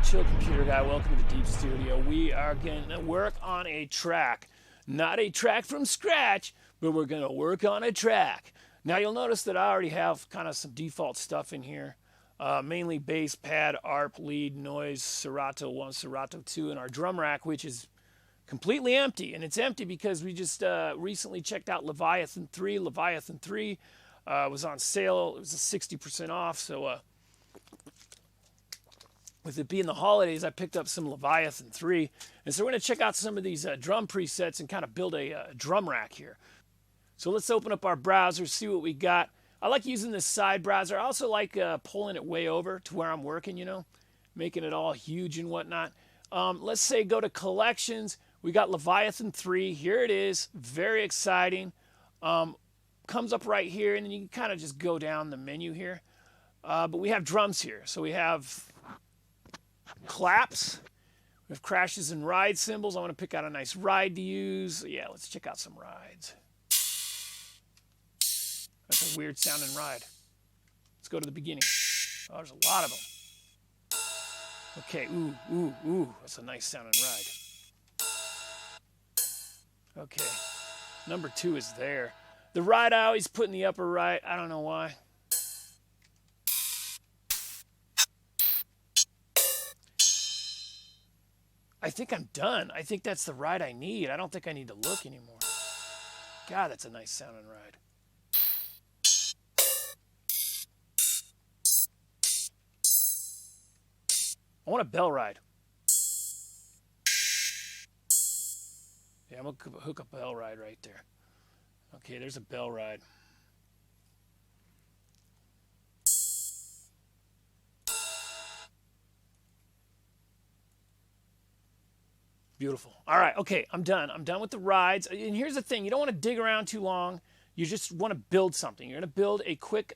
Chill Computer Guy. Welcome to the Deep Studio. We are going to work on a track. Not a track from scratch, but we're going to work on a track. Now you'll notice that I already have kind of some default stuff in here. Mainly bass, pad, arp, lead, noise, Serato 1, Serato 2, and our drum rack, which is completely empty. And it's empty because we just recently checked out Leviathan 3. Leviathan 3 was on sale. It was a 60% off, so with it being the holidays, I picked up some Leviathan 3. And so we're going to check out some of these drum presets and kind of build a drum rack here. So let's open up our browser, see what we got. I like using this side browser. I also like pulling it way over to where I'm working, you know, making it all huge and whatnot. Let's say go to collections. We got Leviathan 3. Here it is. Very exciting. Comes up right here, and then you can kind of just go down the menu here. But we have drums here. So we have claps. We have crashes and ride cymbals. I want to pick out a nice ride to use. Yeah, let's check out some rides. That's a weird sounding ride. Let's go to the beginning. Oh, there's a lot of them. Okay, ooh. That's a nice sounding ride. Okay, number 2 is there. The ride I always put in the upper right. I don't know why. I think I'm done. I think that's the ride I need. I don't think I need to look anymore. God, that's a nice sounding ride. I want a bell ride. Yeah, I'm going to hook up a bell ride right there. Okay, there's a bell ride. Beautiful. All right, okay, I'm done. I'm done with the rides. And here's the thing. You don't want to dig around too long. You just want to build something. You're going to build a quick...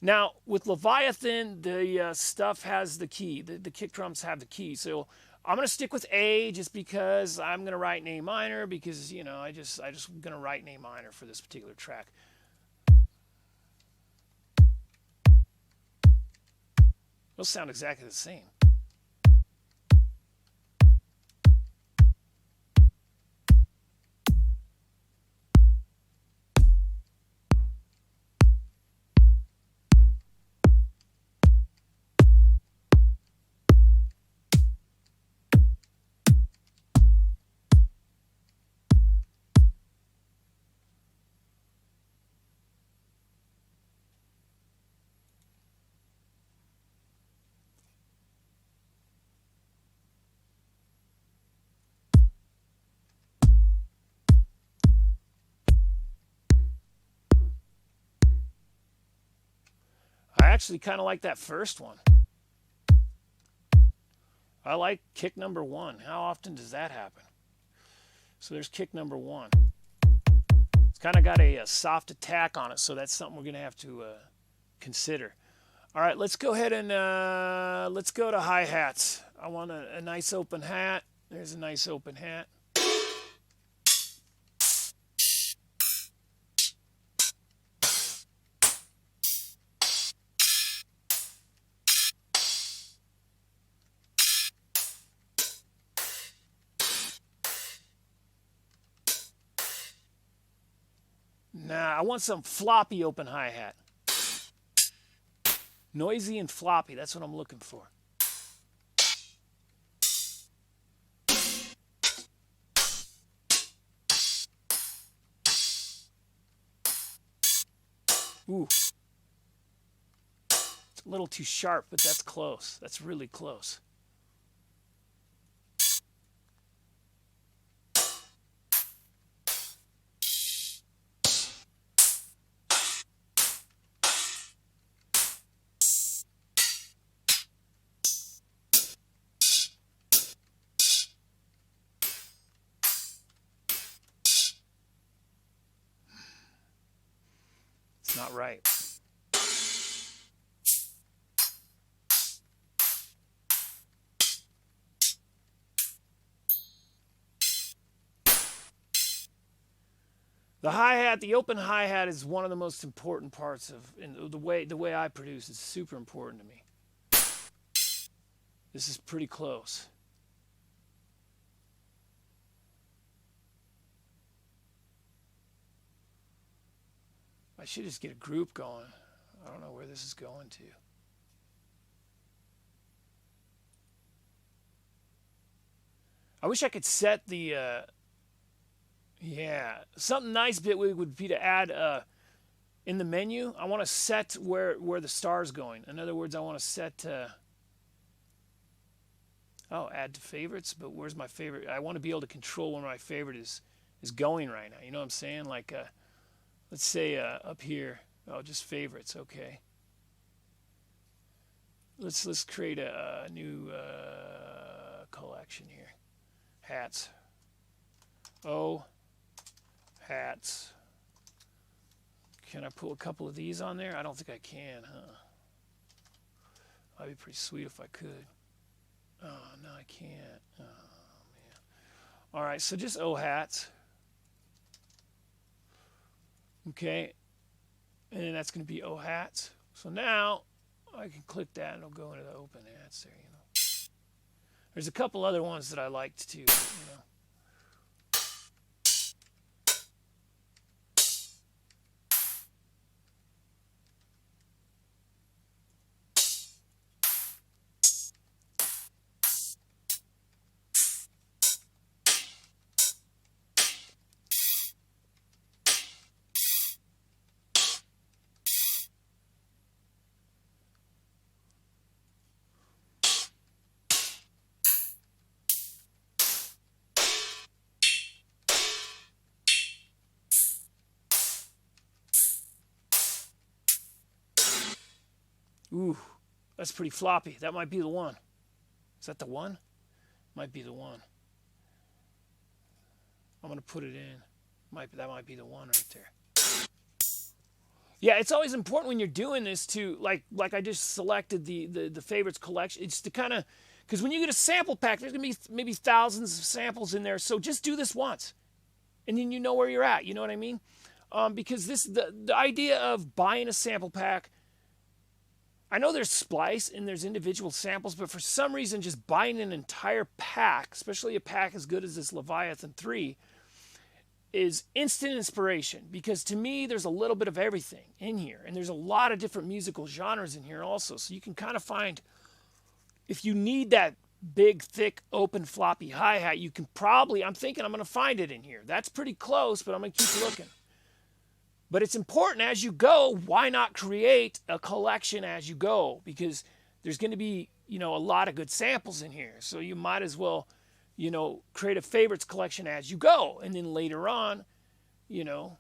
now, with Leviathan, the stuff has the key. The kick drums have the key. So I'm going to stick with A just because I'm going to write in A minor because, you know, I just going to write in A minor for this particular track. They'll sound exactly the same. I actually kind of like that first one. I like kick number 1. How often does that happen? So there's kick number 1. It's kind of got a soft attack on it, so that's something we're going to have to consider. All right, let's go ahead and let's go to hi-hats. I want a nice open hat. There's a nice open hat. Nah, I want some floppy open hi-hat. Noisy and floppy, that's what I'm looking for. Ooh. It's a little too sharp, but that's close. That's really close. Not right. The hi-hat, the open hi-hat is one of the most important parts of the way I produce is super important to me. This is pretty close. I should just get a group going. I don't know where this is going to. I wish I could set the, yeah, something nice Bitwig would be to add in the menu. I want to set where the star's going. In other words, I want to set, oh, add to favorites, but where's my favorite? I want to be able to control where my favorite is going right now. You know what I'm saying? Like, let's say up here, oh, just favorites, okay. Let's create a new collection here. Hats. Oh, hats. Can I pull a couple of these on there? I don't think I can, huh? That'd be pretty sweet if I could. Oh, no, I can't. Oh, man. All right, so just oh hats. Okay. And then that's going to be oh hats. So now I can click that and it'll go into the open hats there, you know. There's a couple other ones that I liked too, you know. Ooh, that's pretty floppy. That might be the one. Is that the one? Might be the one. I'm going to put it in. That might be the one right there. Yeah, it's always important when you're doing this to, like I just selected the favorites collection. It's to kind of, because when you get a sample pack, there's going to be maybe thousands of samples in there. So just do this once. And then you know where you're at. You know what I mean? Because the idea of buying a sample pack, I know there's splice and there's individual samples, but for some reason just buying an entire pack, especially a pack as good as this Leviathan 3, is instant inspiration. Because to me, there's a little bit of everything in here. And there's a lot of different musical genres in here also. So you can kind of find, if you need that big, thick, open, floppy hi-hat, you can probably, I'm thinking I'm going to find it in here. That's pretty close, but I'm going to keep looking. But it's important as you go, why not create a collection as you go? Because there's going to be, you know, a lot of good samples in here. So you might as well, you know, create a favorites collection as you go. And then later on, you know,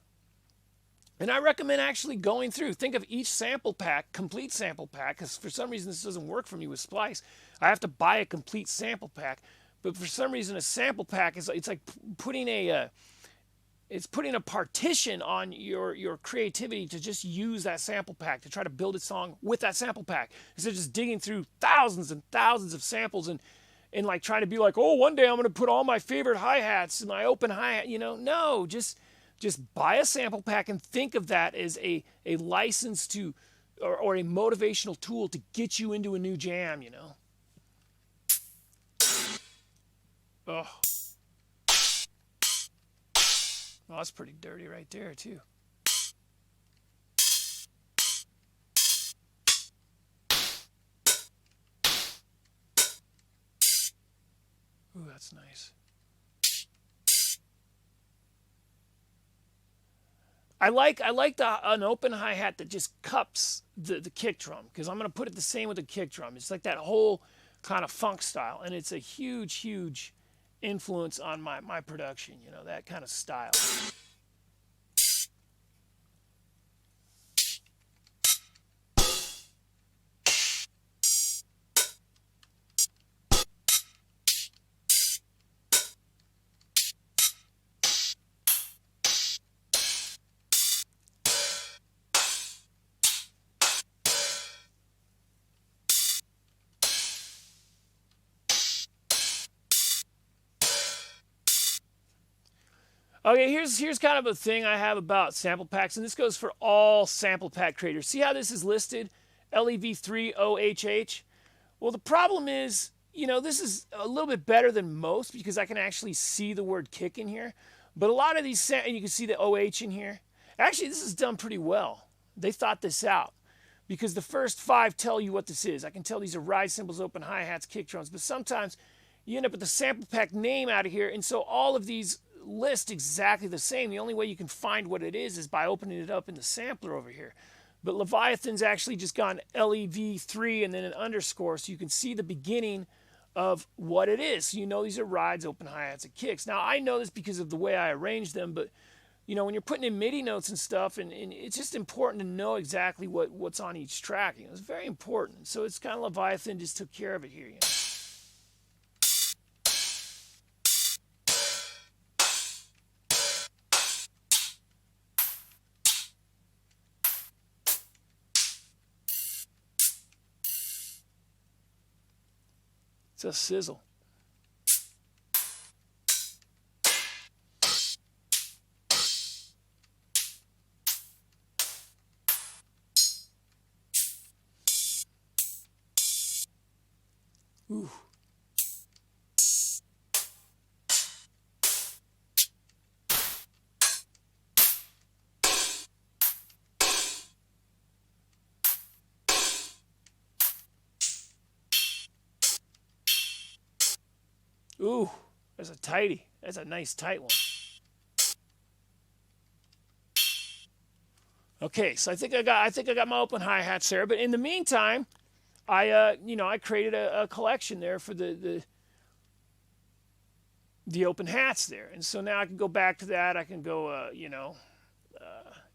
and I recommend actually going through. Think of each sample pack, complete sample pack, because for some reason this doesn't work for me with Splice. I have to buy a complete sample pack. But for some reason a sample pack is, it's like putting a... it's putting a partition on your creativity to just use that sample pack, to try to build a song with that sample pack. Instead of just digging through thousands and thousands of samples and like trying to be like, oh, one day I'm going to put all my favorite hi-hats in my open hi-hat. You know, no, just buy a sample pack and think of that as a license to, or a motivational tool to get you into a new jam, you know. Oh. Oh, that's pretty dirty right there, too. Ooh, that's nice. I like an open hi-hat that just cups the kick drum, because I'm going to put it the same with the kick drum. It's like that whole kind of funk style, and it's a huge, huge influence on my production, you know, that kind of style. Okay, here's kind of a thing I have about sample packs, and this goes for all sample pack creators. See how this is listed? LEV3OHH? Well, the problem is you know, this is a little bit better than most because I can actually see the word kick in here. But a lot of these, and you can see the OH in here. Actually, this is done pretty well. They thought this out because the first 5 tell you what this is. I can tell these are ride cymbals, open hi-hats, kick drums, but sometimes you end up with the sample pack name out of here, and so all of these list exactly the same. The only way you can find what it is by opening it up in the sampler over here. But Leviathan's actually just gone LEV3 and then an underscore, so you can see the beginning of what it is. So you know these are rides, open hi-hats, and kicks. Now, I know this because of the way I arranged them, but you know, when you're putting in MIDI notes and stuff, and it's just important to know exactly what's on each track. You know, it's very important. So it's kind of Leviathan just took care of it here. You know? It's a sizzle. Ooh. Ooh, that's a tighty. That's a nice tight one. Okay, so I think I got my open hi-hats there. But in the meantime, I created a collection there for the open hats there, and so now I can go back to that. I can go,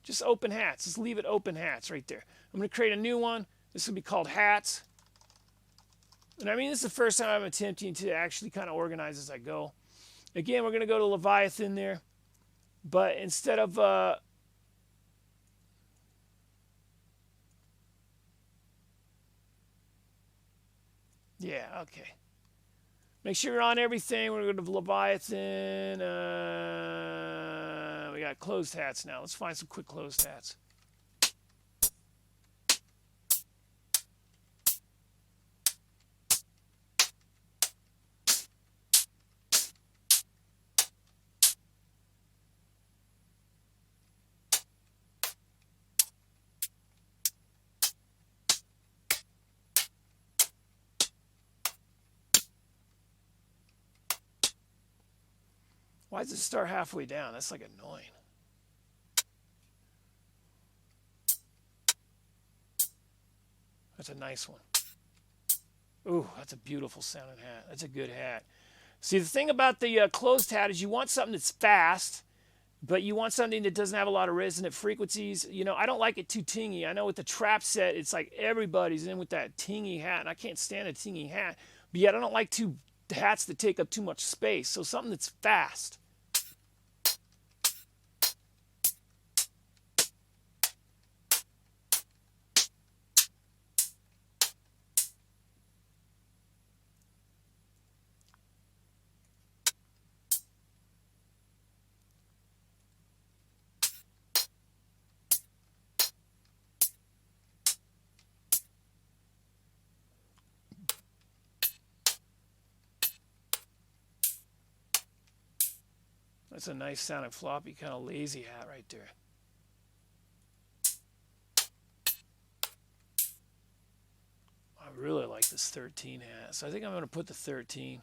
just open hats. Just leave it open hats right there. I'm going to create a new one. This will be called hats. And I mean, this is the first time I'm attempting to actually kind of organize as I go. Again, we're going to go to Leviathan there. But instead of... yeah, okay. Make sure you're on everything. We're going to go to Leviathan. We got closed hats now. Let's find some quick closed hats. Why does it start halfway down? That's like annoying. That's a nice one. Ooh, that's a beautiful sounding hat. That's a good hat. See, the thing about the closed hat is you want something that's fast, but you want something that doesn't have a lot of resonant frequencies. You know, I don't like it too tingy. I know with the trap set, it's like everybody's in with that tingy hat, and I can't stand a tingy hat. But yet I don't like hats that take up too much space. So something that's fast. That's a nice sounding floppy, kind of lazy hat right there. I really like this 13 hat, so I think I'm going to put the 13.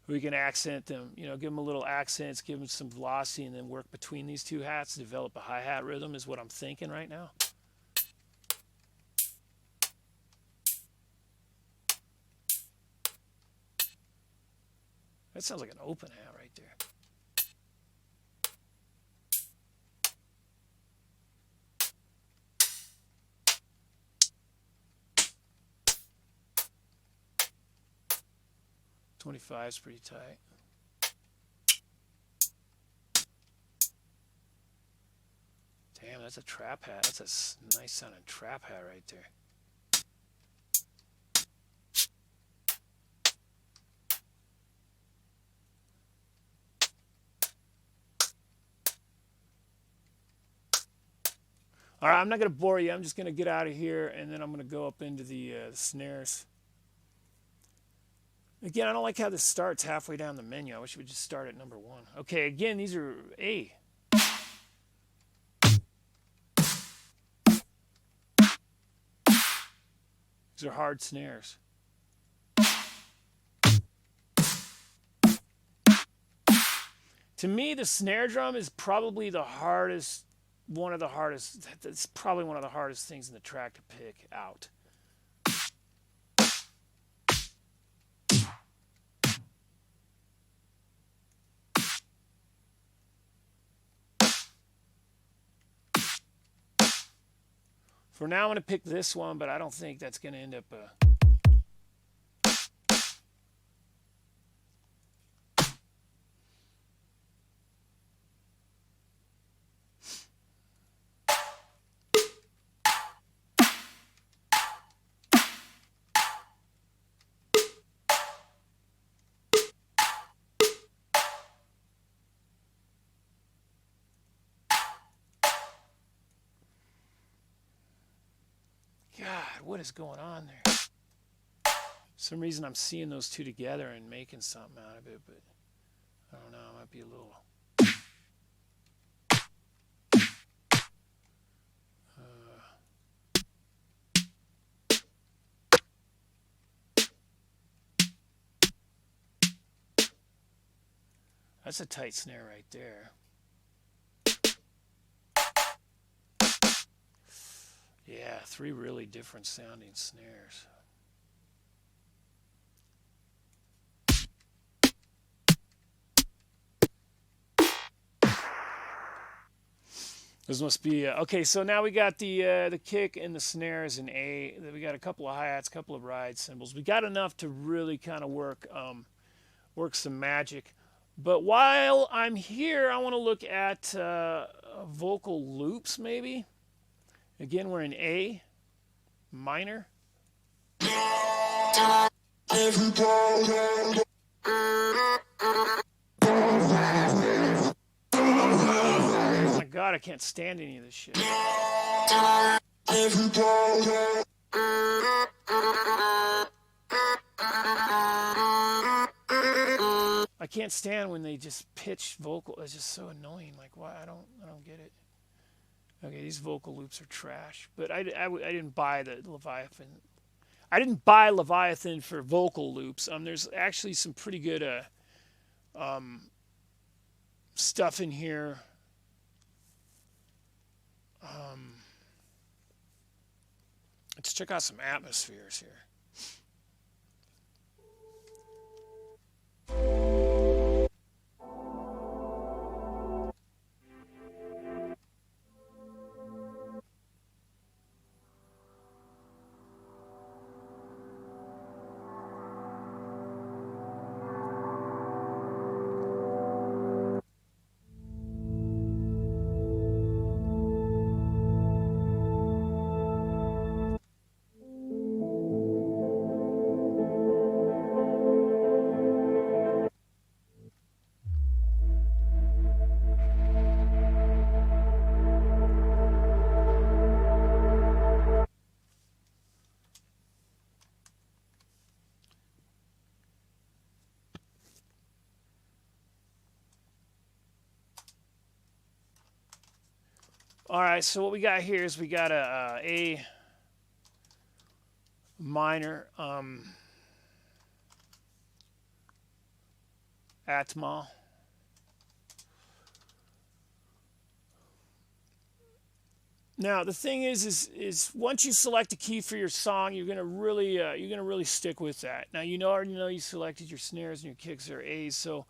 We can accent them, you know, give them a little accents, give them some velocity, and then work between these two hats, develop a hi-hat rhythm is what I'm thinking right now. That sounds like an open hat right there. .25 is pretty tight. Damn, that's a trap hat. That's a nice sounding trap hat right there. All right, I'm not going to bore you. I'm just going to get out of here, and then I'm going to go up into the snares. Again, I don't like how this starts halfway down the menu. I wish it would just start at number 1. Okay, again, these are A. These are hard snares. To me, the snare drum is probably the hardest, one of the hardest, it's probably one of the hardest things in the track to pick out. For now, I'm going to pick this one, but I don't think that's going to end up... God, what is going on there? For some reason I'm seeing those two together and making something out of it, but I don't know, it might be a little... That's a tight snare right there. Yeah, 3 really different sounding snares. This must be okay. So now we got the kick and the snares in A. Then we got a couple of hi-hats, a couple of ride cymbals. We got enough to really kind of work some magic. But while I'm here, I want to look at vocal loops, maybe. Again, we're in A minor. Oh my God, I can't stand any of this shit. I can't stand when they just pitch vocal. It's just so annoying. Like, why? I don't get it. Okay, these vocal loops are trash. But I didn't buy the Leviathan. I didn't buy Leviathan for vocal loops. There's actually some pretty good stuff in here. Let's check out some atmospheres here. All right, so what we got here is we got a minor Atma. Now the thing is once you select a key for your song, you're gonna really stick with that. Now you already know you selected your snares and your kicks are A's, so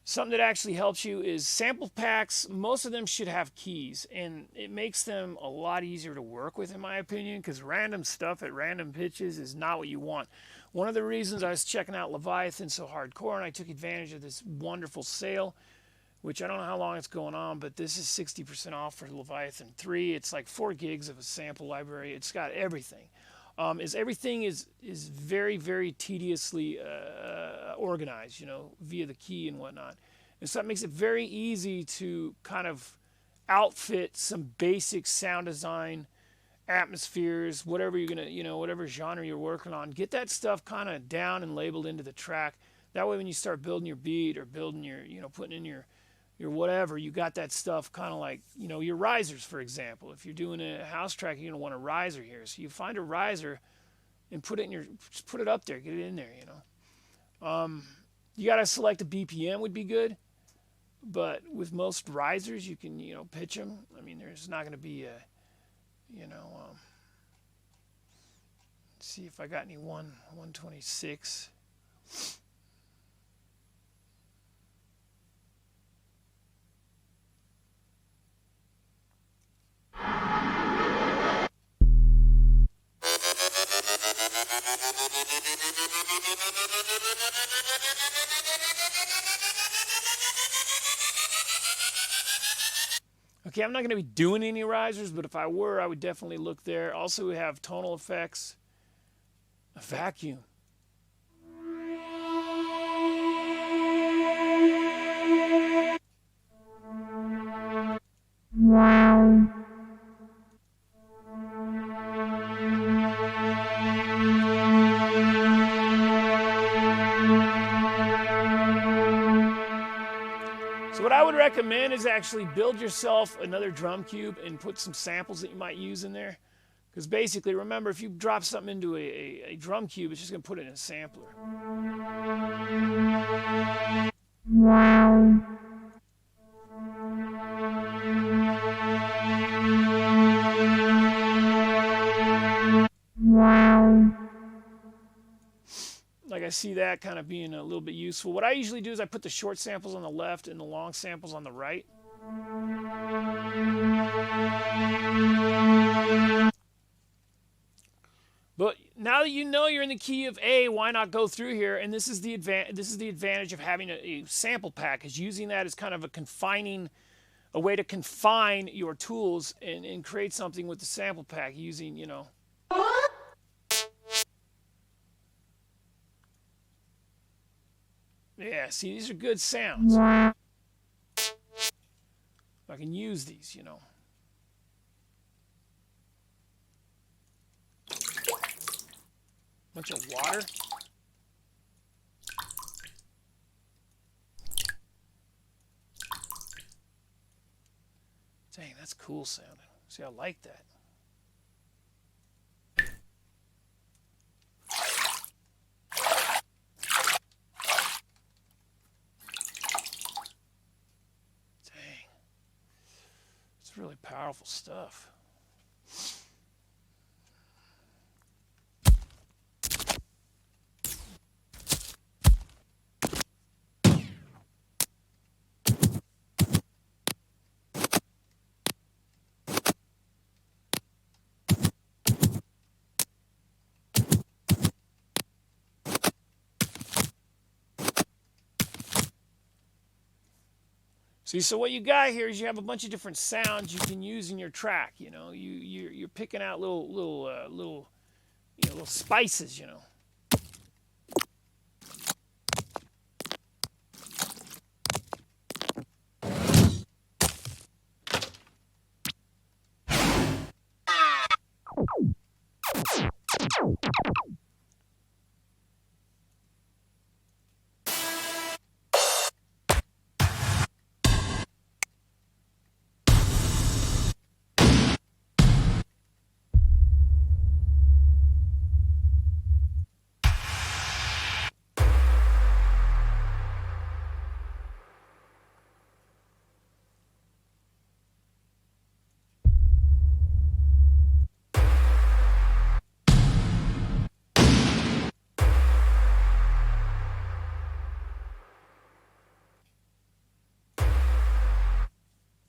something that actually helps you is sample packs. Most of them should have keys, and it makes them a lot easier to work with, in my opinion, because random stuff at random pitches is not what you want. One of the reasons I was checking out Leviathan so hardcore, and I took advantage of this wonderful sale, which I don't know how long it's going on, but this is 60% off for Leviathan 3. It's like 4 gigs of a sample library. It's got everything. Everything is very, very tediously organized, via the key and whatnot. And so that makes it very easy to kind of outfit some basic sound design, atmospheres, whatever you're gonna, whatever genre you're working on. Get that stuff kind of down and labeled into the track. That way, when you start building your beat or building your, putting in your whatever, you got that stuff kind of like, your risers, for example. If you're doing a house track, you're gonna want a riser here. So you find a riser and put it in just put it up there, get it in there, You gotta select a BPM would be good, but with most risers, you can, pitch them. I mean, there's not gonna be a, let's see if I got any 126. Okay, I'm not going to be doing any risers, but if I were, I would definitely look there. Also, we have tonal effects, a vacuum. So what I would recommend is actually build yourself another drum cube and put some samples that you might use in there. Because basically, remember, if you drop something into a drum cube, it's just going to put it in a sampler. Like I see that kind of being a little bit useful. What I usually do is I put the short samples on the left and the long samples on the right. But now that you know you're in the key of A, why not go through here? And this is the advantage of having a sample pack, is using that as kind of a way to confine your tools and create something with the sample pack using, Yeah, see, these are good sounds. I can use these, Bunch of water. Dang, that's cool sounding. See, I like that. Really powerful stuff. See, so what you got here is you have a bunch of different sounds you can use in your track. You're picking out little spices.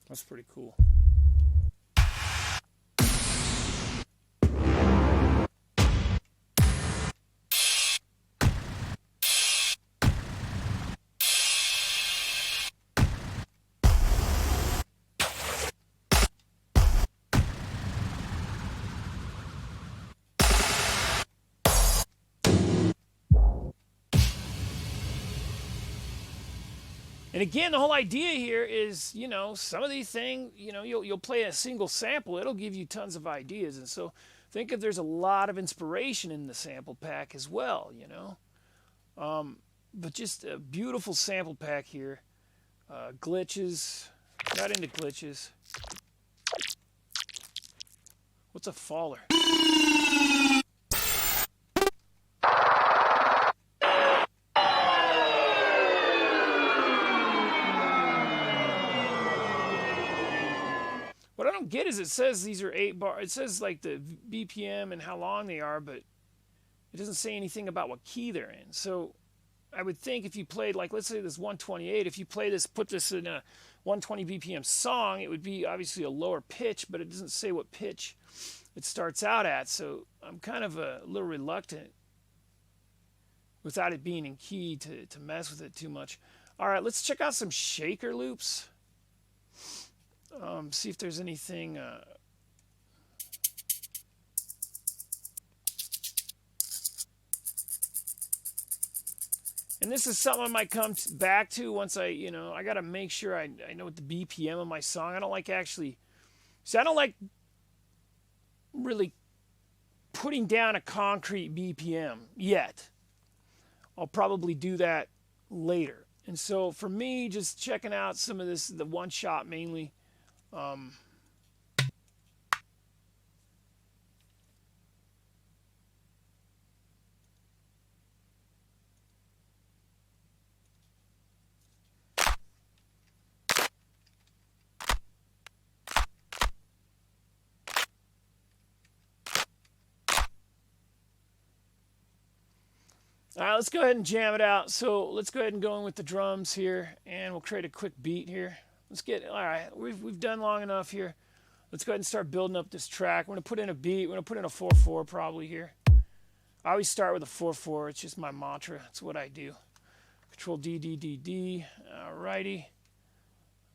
That's pretty cool. And again, the whole idea here is, you know, some of these things, you know, you'll play a single sample, it'll give you tons of ideas. And so think if there's a lot of inspiration in the sample pack as well, you know. But just a beautiful sample pack here. Glitches, not into glitches. What's a faller? What I don't get is it says these are 8 bar. It says like the BPM and how long they are, but it doesn't say anything about what key they're in. So I would think if you played, like, let's say this 128, if you play this, put this in a 120 BPM song, it would be obviously a lower pitch, but it doesn't say what pitch it starts out at. So I'm kind of a little reluctant without it being in key to mess with it too much. All right, let's check out some shaker loops. See if there's anything. And this is something I might come back to once I got to make sure I know what the BPM of my song. I don't like actually. See, I don't like really putting down a concrete BPM yet. I'll probably do that later. And so for me, just checking out some of this, the one shot mainly. All right, let's go ahead and jam it out. So let's go ahead and go in with the drums here, and we'll create a quick beat here. Let's get, all right, we've done long enough here. Let's go ahead and start building up this track. We're going to put in a beat. We're going to put in a 4/4 probably here. I always start with a 4/4. It's just my mantra. It's what I do. Control D, D, D, D. All righty.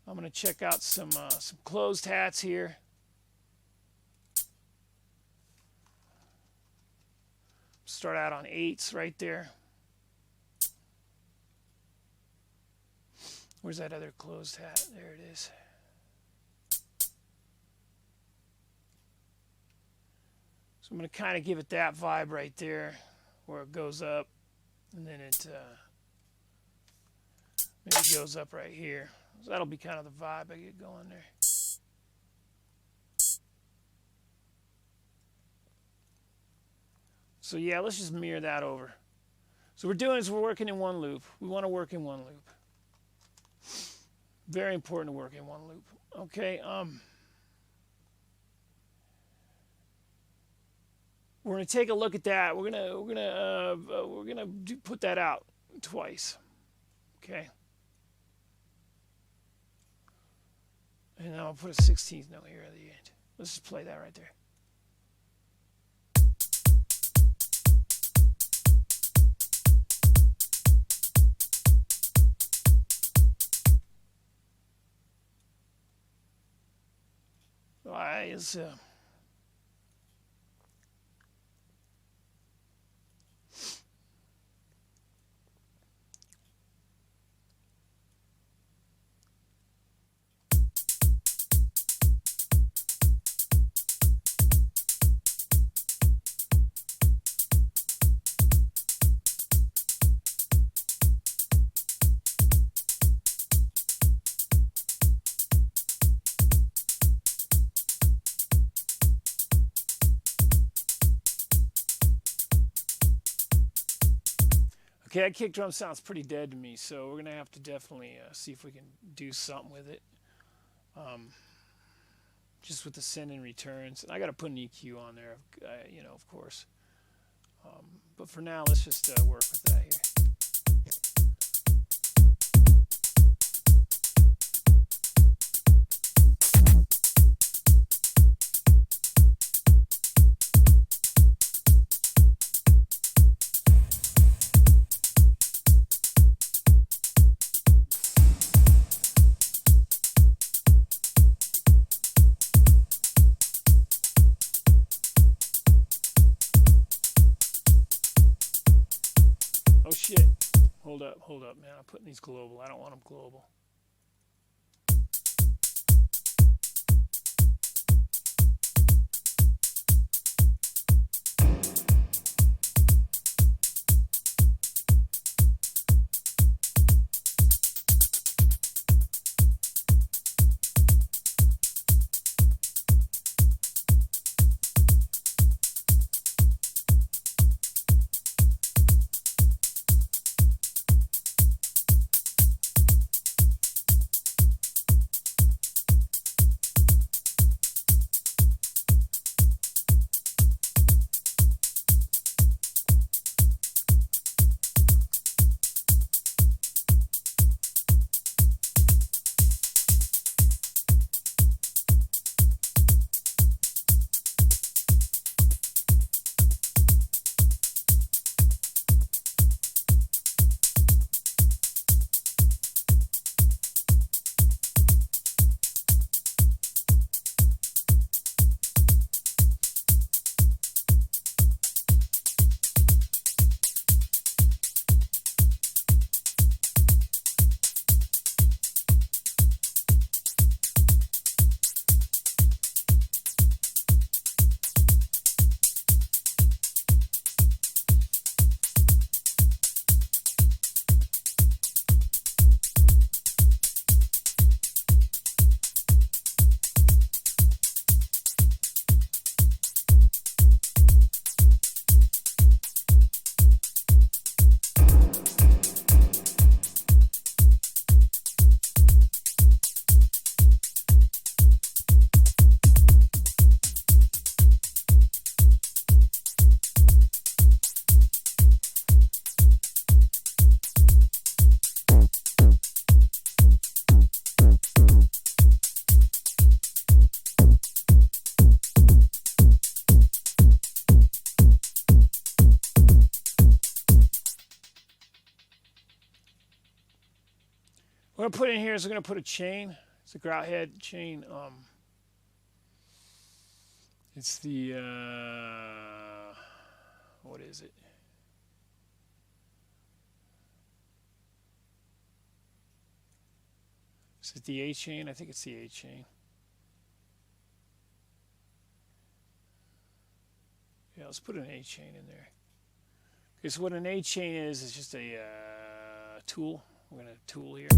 I'm going to check out some closed hats here. Start out on 8s right there. Where's that other closed hat? There it is. So I'm going to kind of give it that vibe right there, where it goes up, and then it maybe goes up right here. So that'll be kind of the vibe I get going there. So yeah, let's just mirror that over. So what we're doing is we're working in one loop. We want to work in one loop. Very important to work in one loop. Okay. We're gonna take a look at that. We're gonna put that out twice. Okay. And then I'll put a 16th note here at the end. Let's just play that right there. All right, let's okay, that kick drum sounds pretty dead to me, so we're going to have to definitely see if we can do something with it. Just with the send and returns. And I got to put an EQ on there, of course. But for now, let's just work with that here. Hold up, man. I'm putting these global. I don't want them global. What I'm going to put in here is I'm going to put a chain. It's a grout head chain. It's the, what is it? Is it the A chain? I think it's the A chain. Yeah, let's put an A chain in there. Okay, so what an A chain is just a tool. We're going to tool here.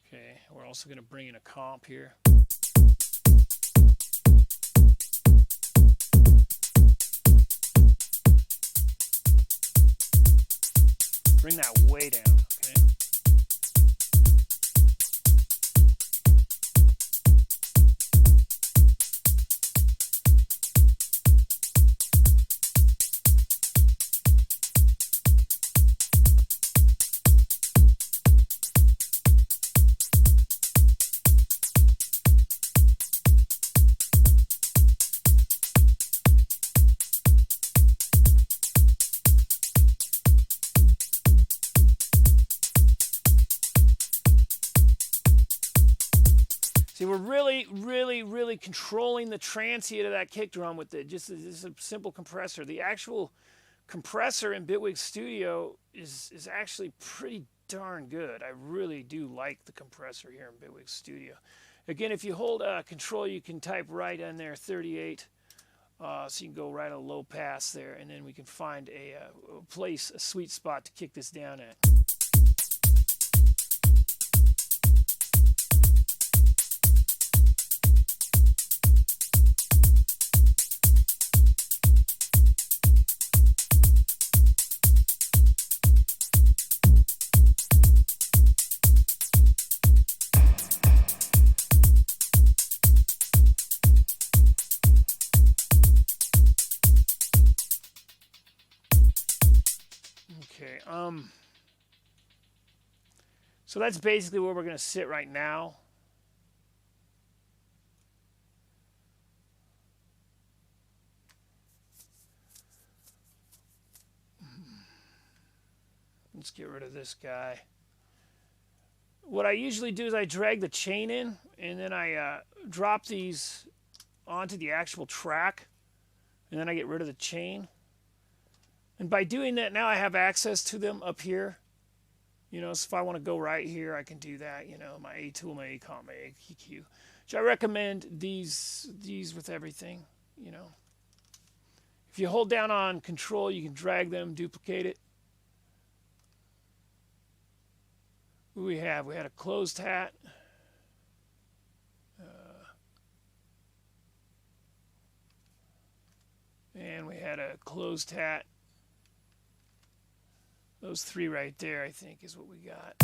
Okay, we're also going to bring in a comp here. Bring that way down, okay? See, we're really controlling the transient of that kick drum with just a simple compressor. The actual compressor in Bitwig Studio is actually pretty darn good. I really do like the compressor here in Bitwig Studio. Again, if you hold control, you can type right in there 38. So you can go right a low pass there, and then we can find a sweet spot to kick this down at. Okay, so that's basically where we're going to sit right now. Let's get rid of this guy. What I usually do is I drag the chain in, and then I drop these onto the actual track, and then I get rid of the chain. And by doing that, now I have access to them up here. You know, so if I want to go right here, I can do that. You know, my A tool, my A comma, A EQ. So I recommend these with everything, you know. If you hold down on control, you can drag them, duplicate it. What do we have? We had a closed hat. And we had a closed hat. Those three right there, I think, is what we got.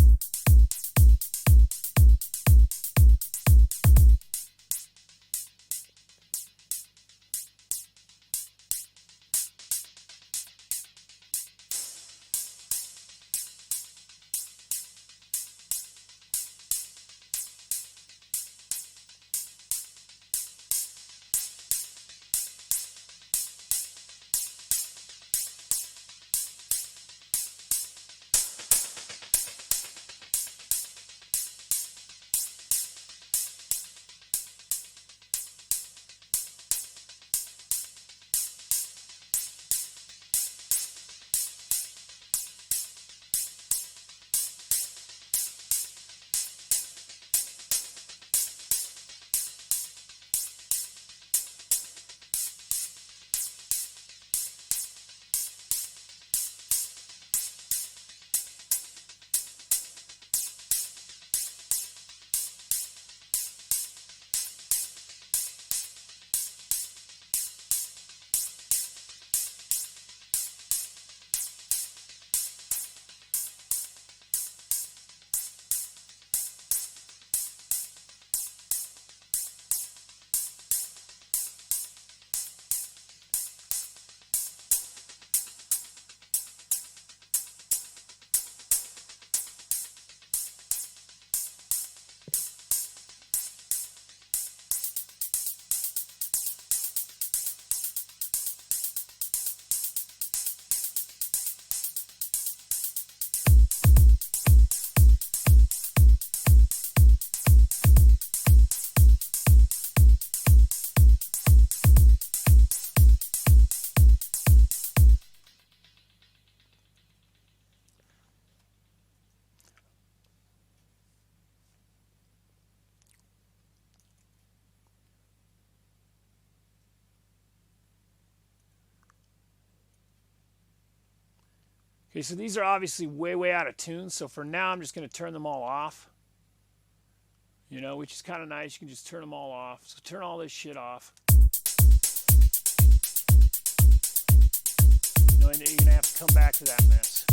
Okay, so these are obviously way out of tune. So for now, I'm just going to turn them all off. You know, which is kind of nice. You can just turn them all off. So turn all this shit off. You know, and you're going to have to come back to that mess.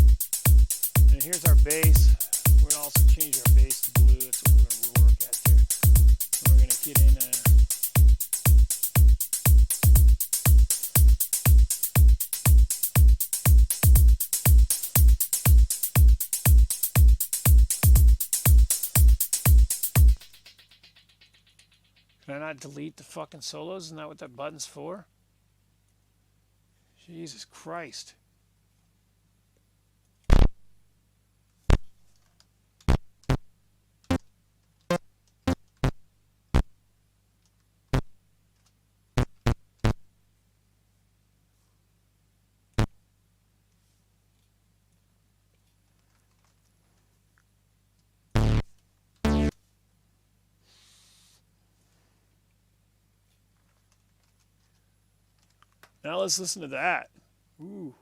And here's our bass. We're going to also change our bass to blue. That's what we're going to work at there. And we're going to get in Can I not delete the fucking solos? Isn't that what that button's for? Jesus Christ. Now let's listen to that. Ooh.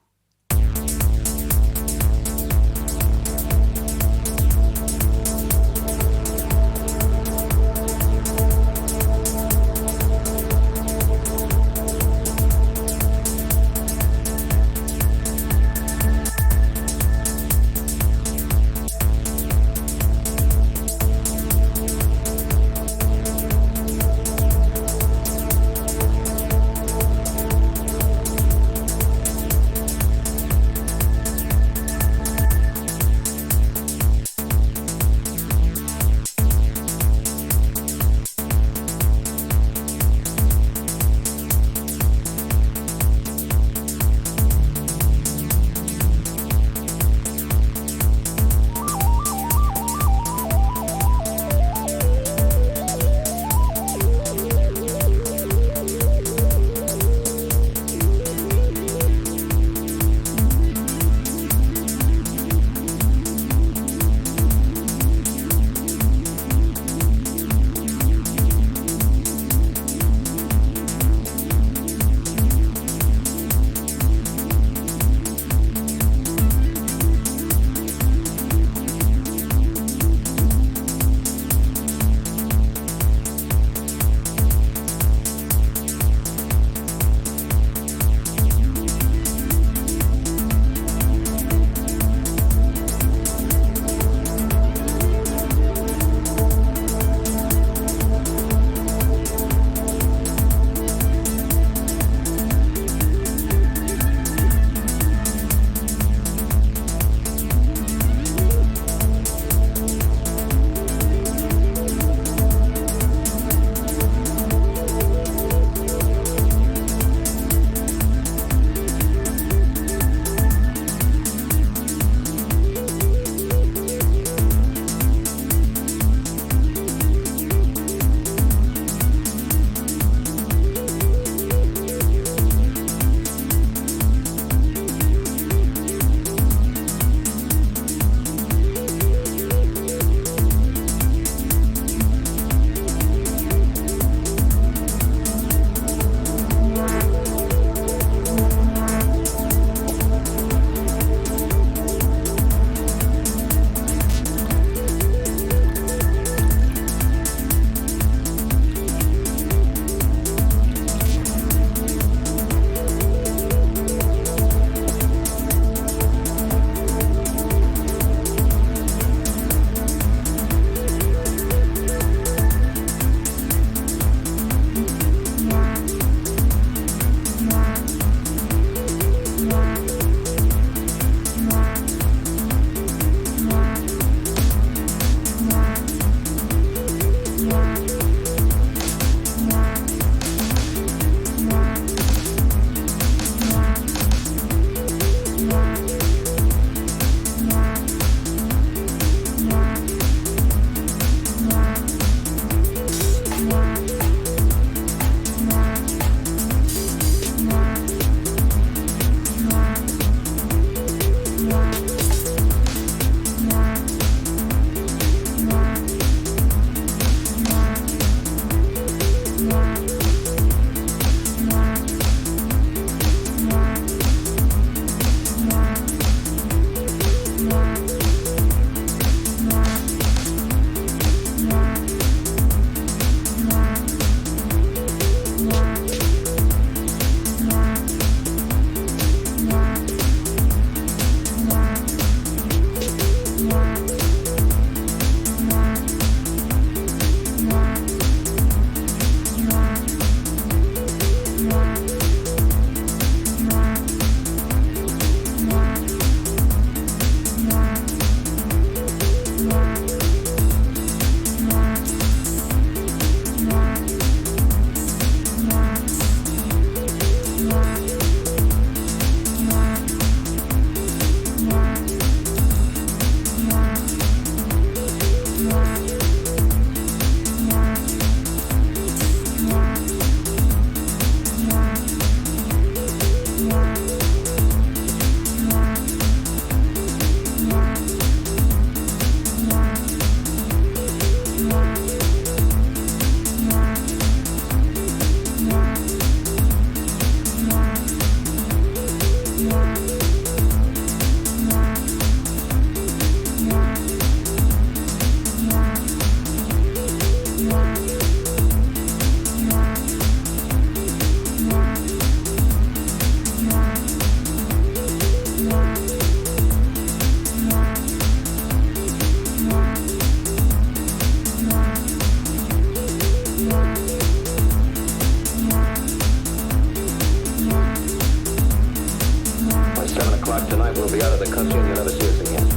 dark tonight, we'll be out of the country and you'll never see us again.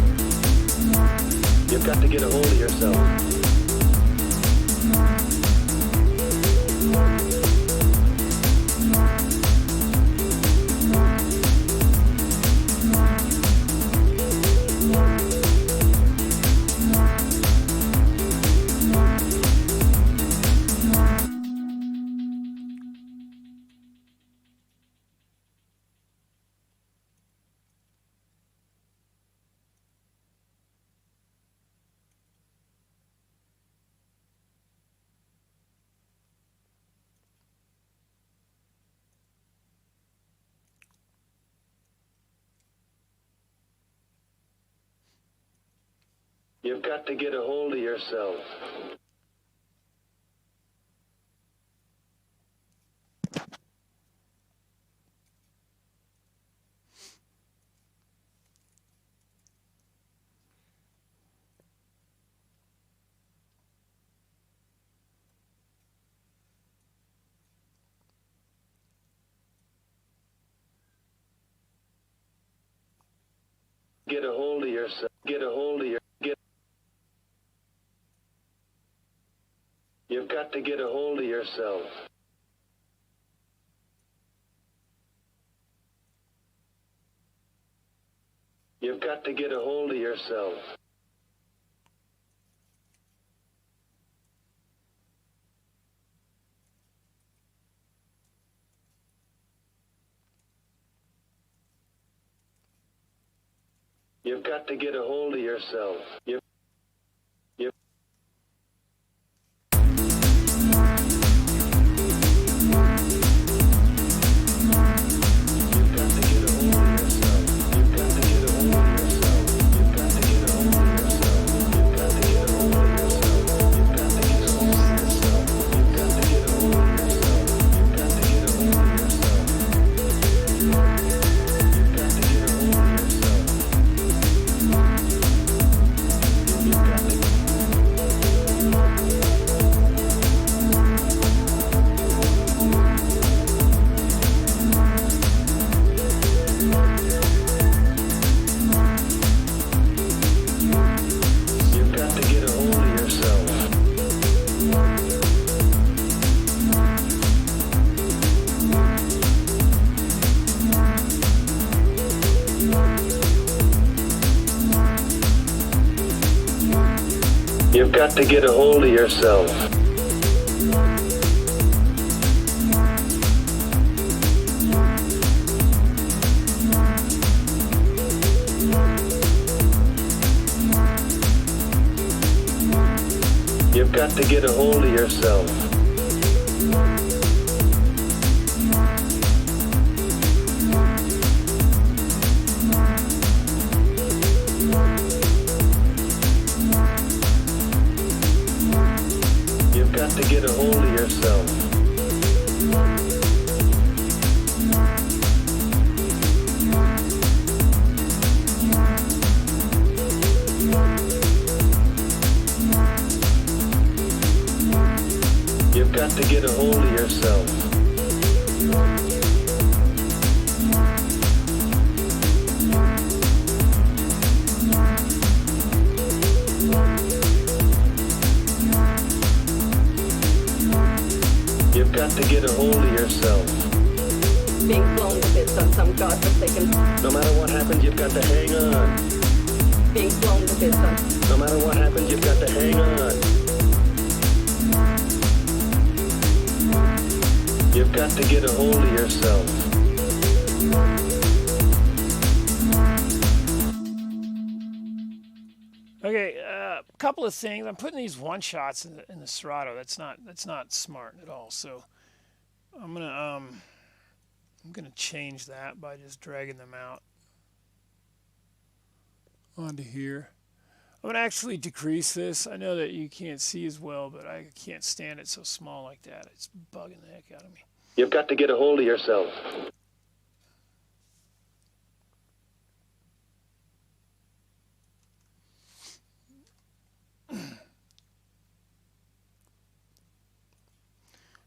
You've got to get a hold of yourself. You've got to get a hold of yourself. Get a hold of yourself. Get a hold of your... You've got to get a hold of yourself. You've got to get a hold of yourself. You've got to get a hold of yourself. You've got to get a hold of yourself. You've got to get a hold of yourself. You've got to get a hold of yourself. You've got to get a hold of yourself. You've got to get a hold of yourself. Being blown to bits on some godforsaken... No matter what happens, you've got to hang on. Being blown to bits on... No matter what happens, you've got to hang on. You've got to get a hold of yourself. Okay, a couple of things. I'm putting these one shots in the Serato. That's not smart at all. So I'm gonna change that by just dragging them out onto here. I'm gonna actually decrease this. I know that you can't see as well, but I can't stand it so small like that. It's bugging the heck out of me. You've got to get a hold of yourself.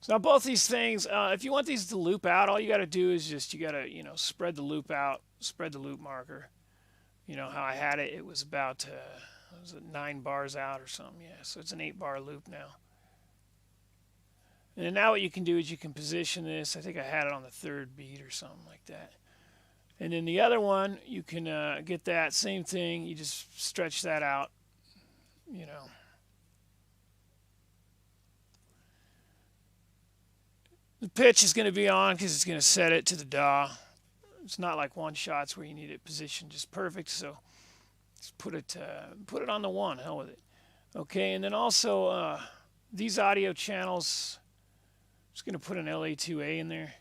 So now both these things, if you want these to loop out, all you got to do is just, you got to, spread the loop out, spread the loop marker. You know how I had it, it was about, was it 9 bars out or something? Yeah, so it's an 8-bar loop now. And now what you can do is you can position this. I think I had it on the 3rd beat or something like that. And then the other one, you can get that same thing. You just stretch that out, The pitch is going to be on because it's going to set it to the DAW. It's not like one shots where you need it positioned just perfect. So just put it on the 1. Hell with it. Okay, and then also these audio channels. I'm just going to put an LA2A in there.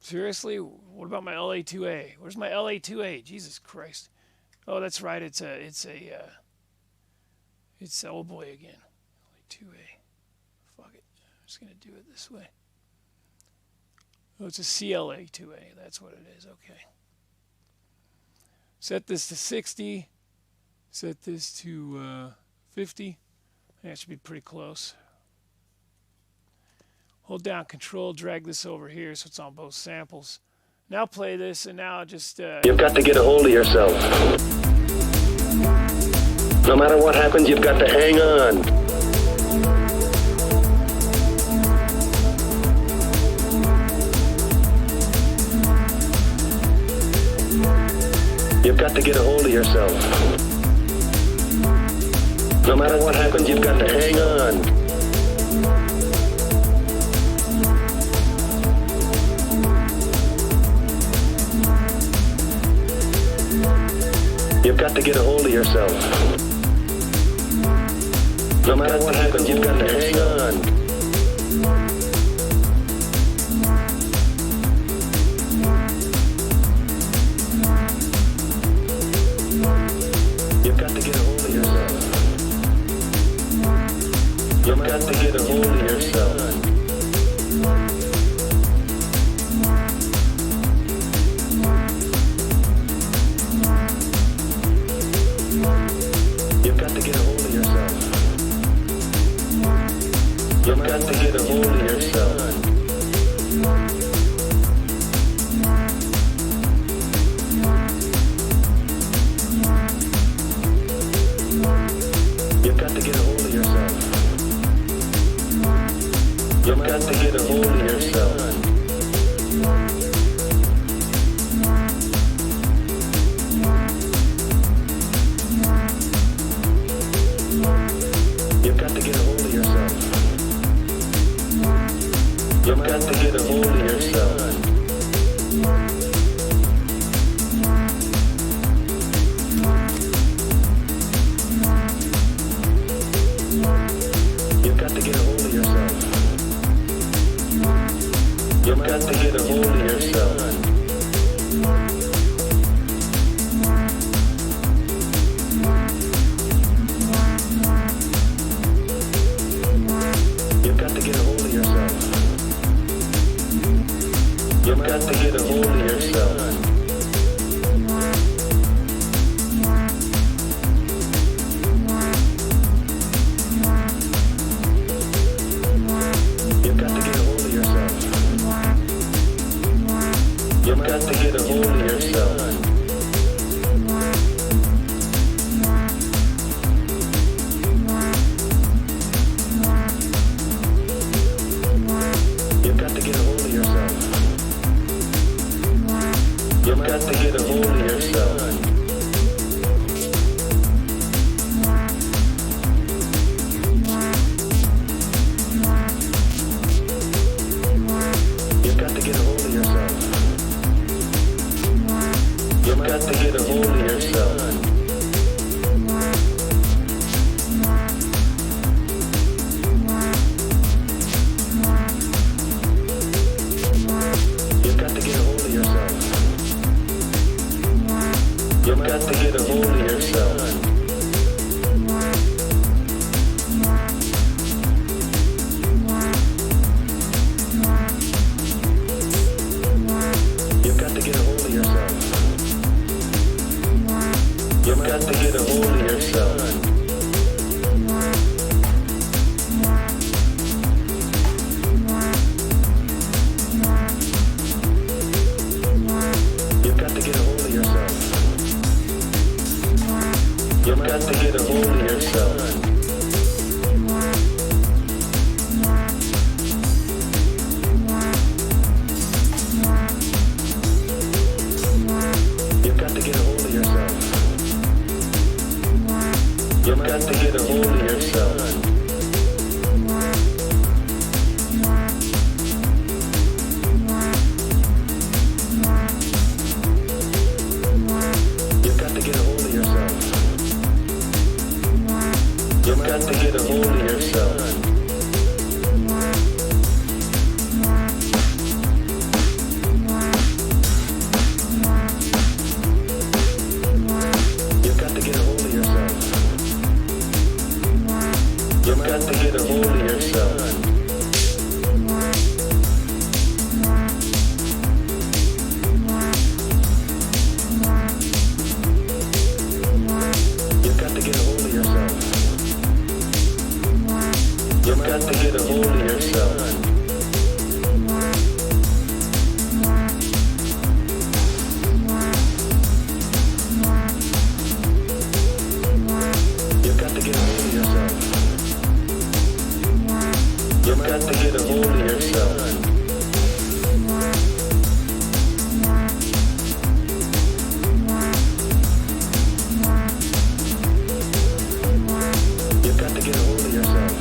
Seriously? What about my LA2A? Where's my LA2A? Jesus Christ. Oh, that's right. It's oh boy again. LA2A. Fuck it. I'm just going to do it this way. Oh, it's a CLA2A. That's what it is. Okay. Set this to 60. Set this to 50. That should be pretty close. Hold down Control, drag this over here so it's on both samples. Now play this, and now just... You've got to get a hold of yourself. No matter what happens, you've got to hang on. You've got to get a hold of yourself. No matter what happens, you've got to hang on. You've got to get a hold of yourself. No matter what happens, you've got to hang on. You've got to get a hold of yourself. You've got to get a hold of yourself. You've got to get a hold of yourself. You've got to get a hold of yourself. You've got to get a hold of yourself. You've got to get a hold of yourself. You've got to get a hold of yourself. You've got to get a hold of yourself. You've got to get a hold of yourself. You've got to get a hold of yourself. You've got to get a hold of yourself. You've got to get a hold of yourself. You've got to get a hold of yourself. You've got to get a hold of yourself. You've got to get a hold of yourself. a hold of yourself. You've got to get a hold of yourself. You've got to get a hold of yourself. You've got to get a hold of yourself. You've got to get a hold of yourself. You've got to get a hold of yourself.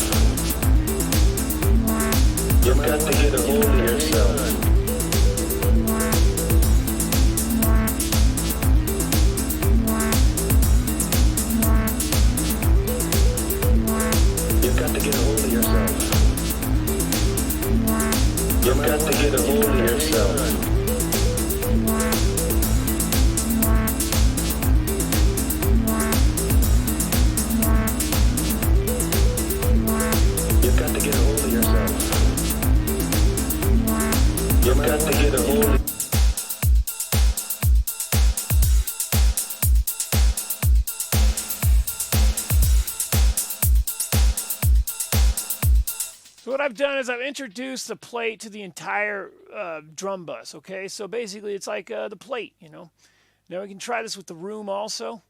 You've got to get a hold of yourself. You've got to get a hold of yourself. You've got to get a hold of yourself. You've got to get a hold of yourself. You've got to get a hold of So what I've done is I've introduced the plate to the entire drum bus, okay? So basically it's like the plate, you know. Now we can try this with the room also.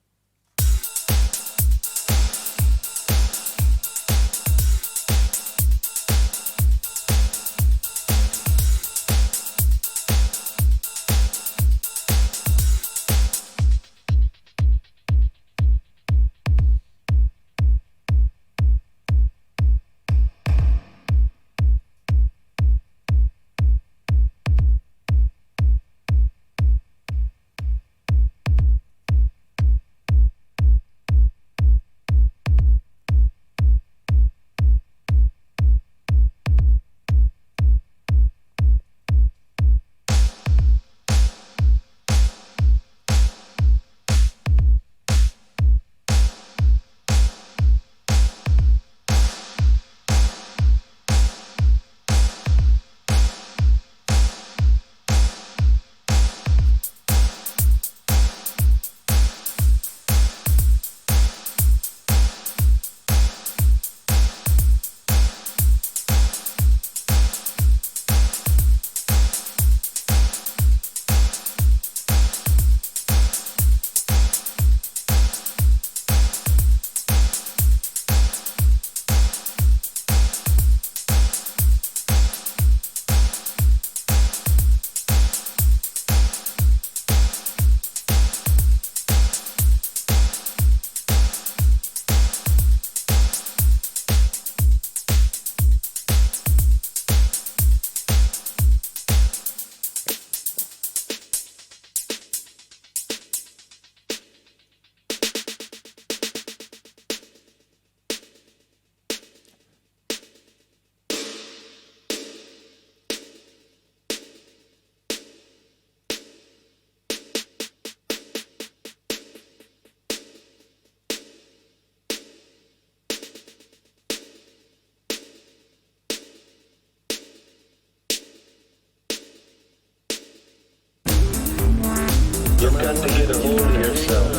You've got to get a hold of yourself.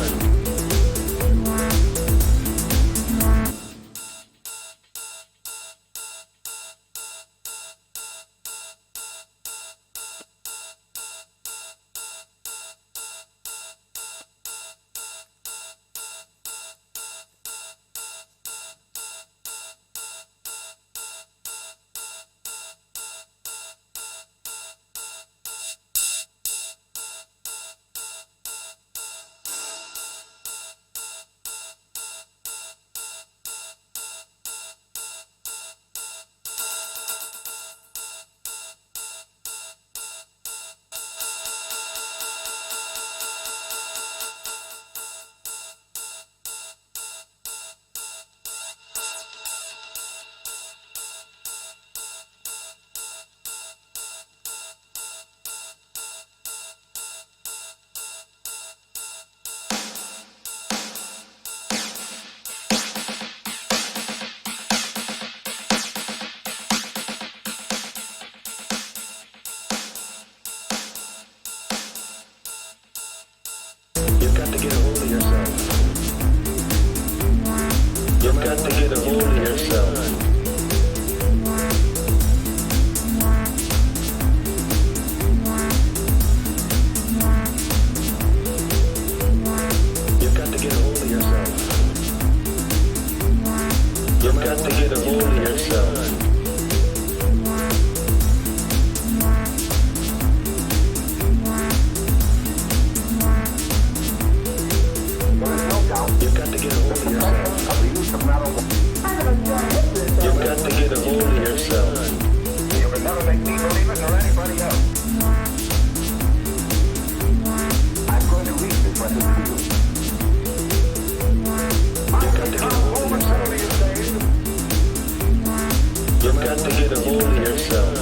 You've got to get a hold of yourself.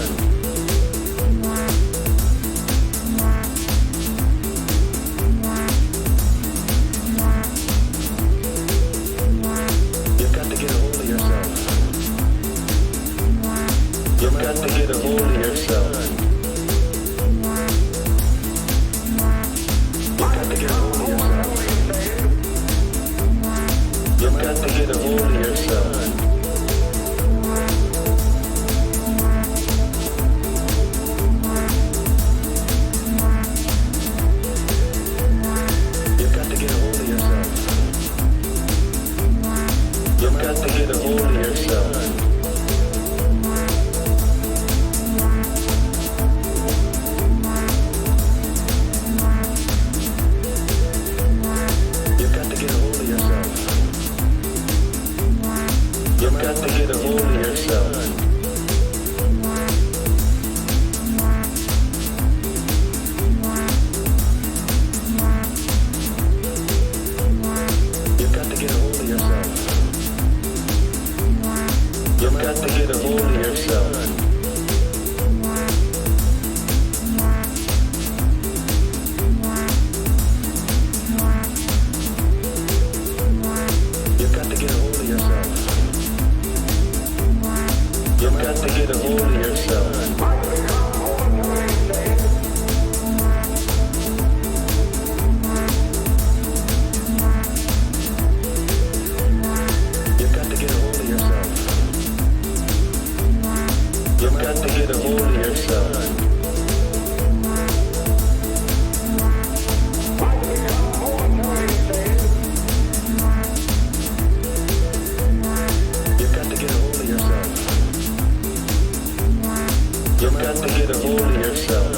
You've got to get a hold of yourself. You've got to get a hold of yourself. You've got to get a hold of yourself. You've got to get a hold of yourself. You've got to get a hold of yourself. You've got to get a hold of yourself. You've got to get a hold of yourself. You've got to get a hold of yourself. You've got to get a hold of yourself. You've got to get a hold of yourself. You've got to get a hold of yourself. You've got to get a hold of yourself. You've got to get a hold of yourself. You've got to get a hold of yourself. You've got to get a hold of yourself. You've got to get a hold of yourself.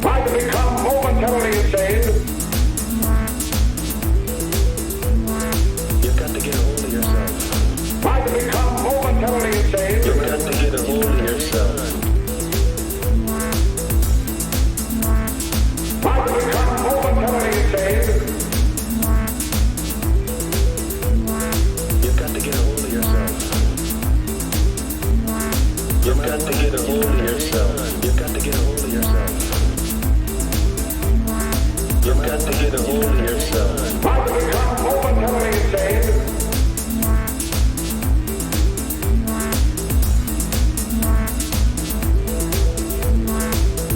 Try to become momentarily insane. You've got to get a hold of yourself. Try to become momentarily insane. You've got to get a hold of yourself. Try to become momentarily insane. You've got to get a hold of yourself. You've got to get a hold of yourself. You've got to get a hold of yourself. You've got to get a hold of yourself. Try to become momentarily insane.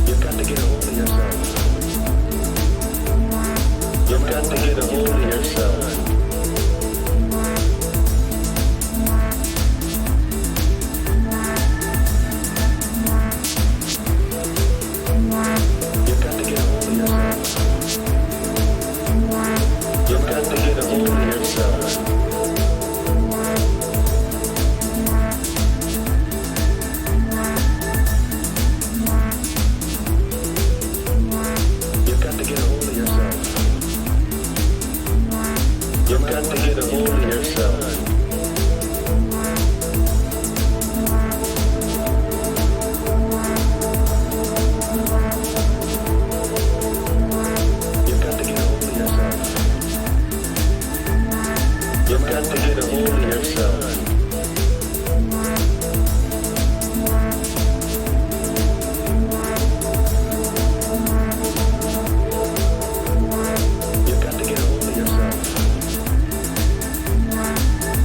You've got to get a hold of yourself. You've got to get a hold of yourself. You've got to get a hold of yourself. You've got to get a hold of yourself. You've got to get a hold of yourself. You've got to get a hold of yourself. You've got to get a hold of yourself. You've got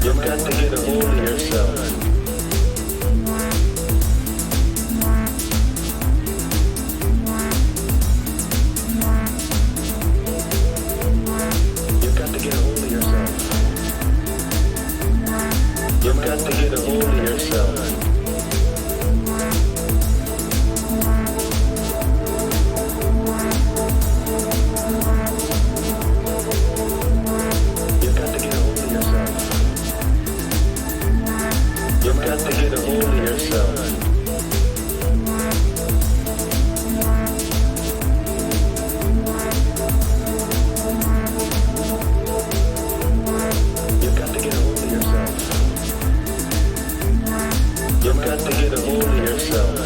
to get a hold of yourself. You've got to get a hold of yourself. You've got to get a hold of yourself. You've got to get a hold of yourself. You've got to get a hold of yourself. You've got to get a hold of yourself. You've got to get a hold of yourself. You've got to get a hold of yourself. You've got to get a hold of yourself.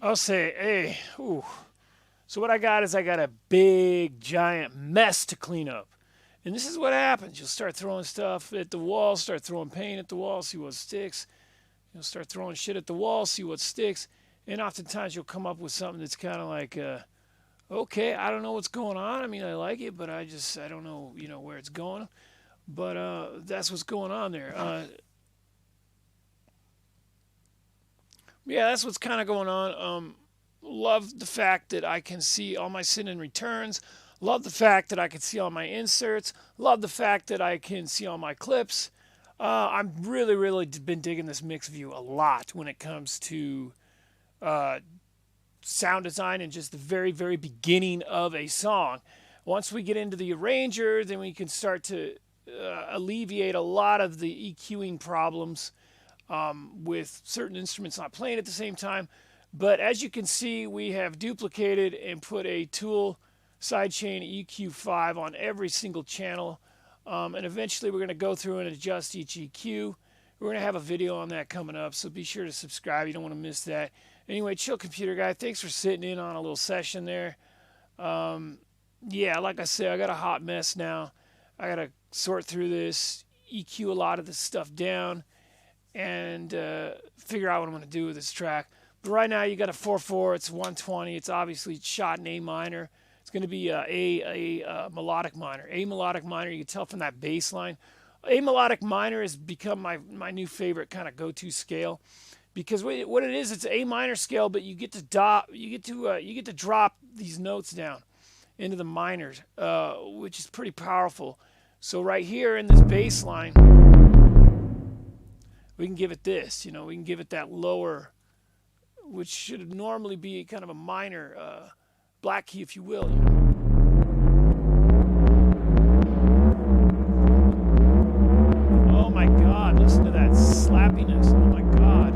I'll say, hey, ooh. So what I got is I got a big, giant mess to clean up. And this is what happens. You'll start throwing stuff at the wall, start throwing paint at the wall, see what sticks. You'll start throwing shit at the wall, see what sticks. And oftentimes you'll come up with something that's kind of like, okay, I don't know what's going on. I mean, I like it, but I don't know, where it's going. But that's what's going on there. Yeah, that's what's kind of going on. Love the fact that I can see all my sin and returns. Love the fact that I can see all my inserts. Love the fact that I can see all my clips. I'm really been digging this mix view a lot when it comes to sound design and just the very beginning of a song. Once we get into the arranger, then we can start to alleviate a lot of the EQing problems with certain instruments not playing at the same time. But as you can see, we have duplicated and put a tool sidechain EQ5 on every single channel. And eventually we're going to go through and adjust each EQ. We're going to have a video on that coming up, so be sure to subscribe. You don't want to miss that. Anyway, Chill Computer Guy, thanks for sitting in on a little session there. Yeah, like I said, I got a hot mess now. I got to sort through this, EQ a lot of this stuff down, and figure out what I'm going to do with this track. But right now you got a 4/4, it's 120, it's obviously shot in A minor. It's going to be a melodic minor. A melodic minor, you can tell from that bass line. A melodic minor has become my new favorite kind of go-to scale, because what it is, it's A minor scale, but you get to drop these notes down into the minors, which is pretty powerful. So right here in this bass line, we can give it this, we can give it that lower, which should normally be kind of a minor black key, if you will. Oh my God, listen to that slappiness. Oh my God.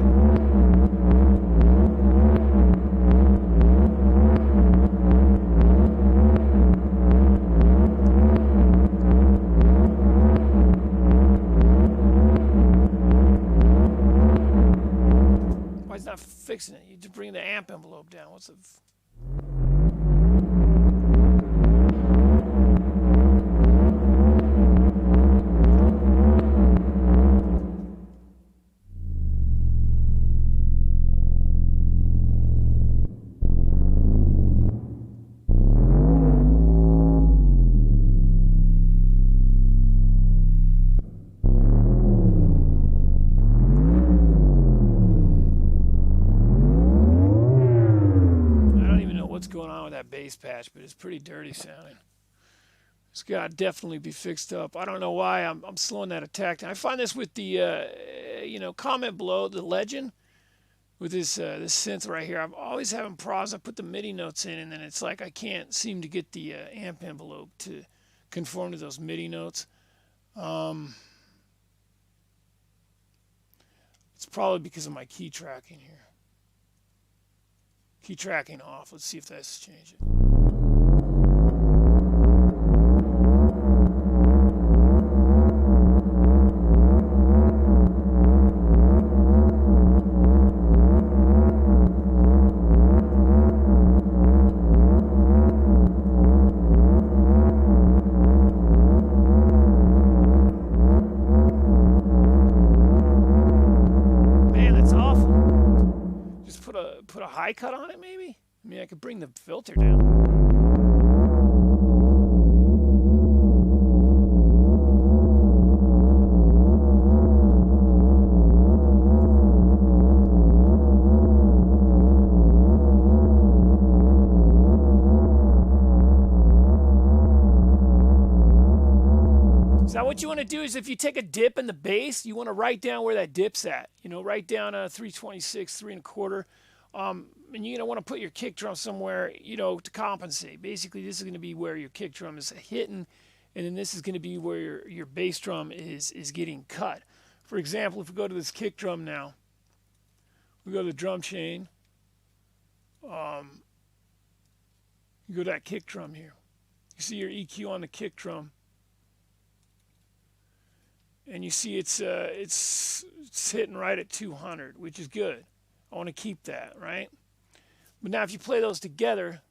Why is it not fixing it? You just bring the amp envelope down. What's the... bass patch, but it's pretty dirty sounding. It's got to definitely be fixed up. I don't know why I'm slowing that attack. I find this with the comment below the legend with this synth right here. I'm always having problems. I put the MIDI notes in, and then it's like I can't seem to get the amp envelope to conform to those MIDI notes. It's probably because of my key tracking here. Key tracking off. Let's see if that's changing. high cut on it, maybe? I mean, I could bring the filter down. Now what you want to do is if you take a dip in the bass, you want to write down where that dip's at. You know, write down 326, 3 1/4. And you're going to want to put your kick drum somewhere, you know, to compensate. Basically, this is going to be where your kick drum is hitting, and then this is going to be where your bass drum is getting cut. For example, if we go to this kick drum now, we go to the drum chain. You go to that kick drum here. You see your EQ on the kick drum. And you see it's hitting right at 200, which is good. I want to keep that, right? But now if you play those together,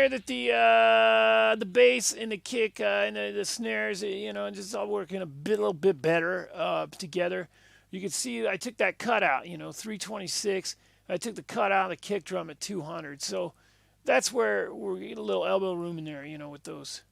that the bass and the kick and the snares, you know, just all working a little bit better together. You can see I took that cut out, you know, 326. I took the cut out of the kick drum at 200. So that's where we're getting a little elbow room in there, you know, with those.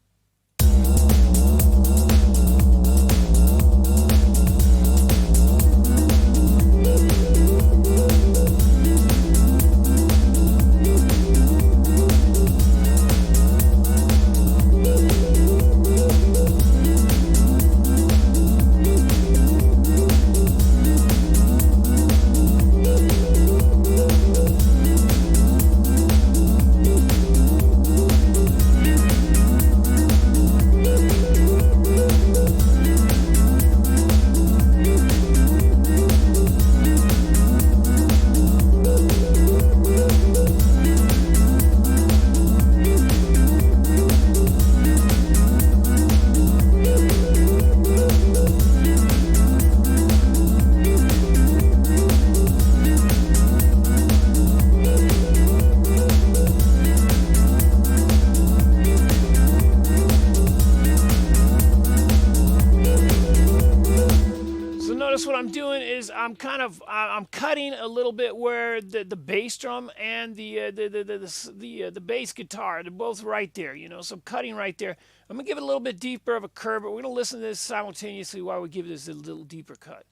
Notice what I'm doing is I'm cutting a little bit where the bass drum and the bass guitar, they're both right there, you know. So I'm cutting right there. I'm gonna give it a little bit deeper of a curve, but we're gonna listen to this simultaneously while we give this a little deeper cut.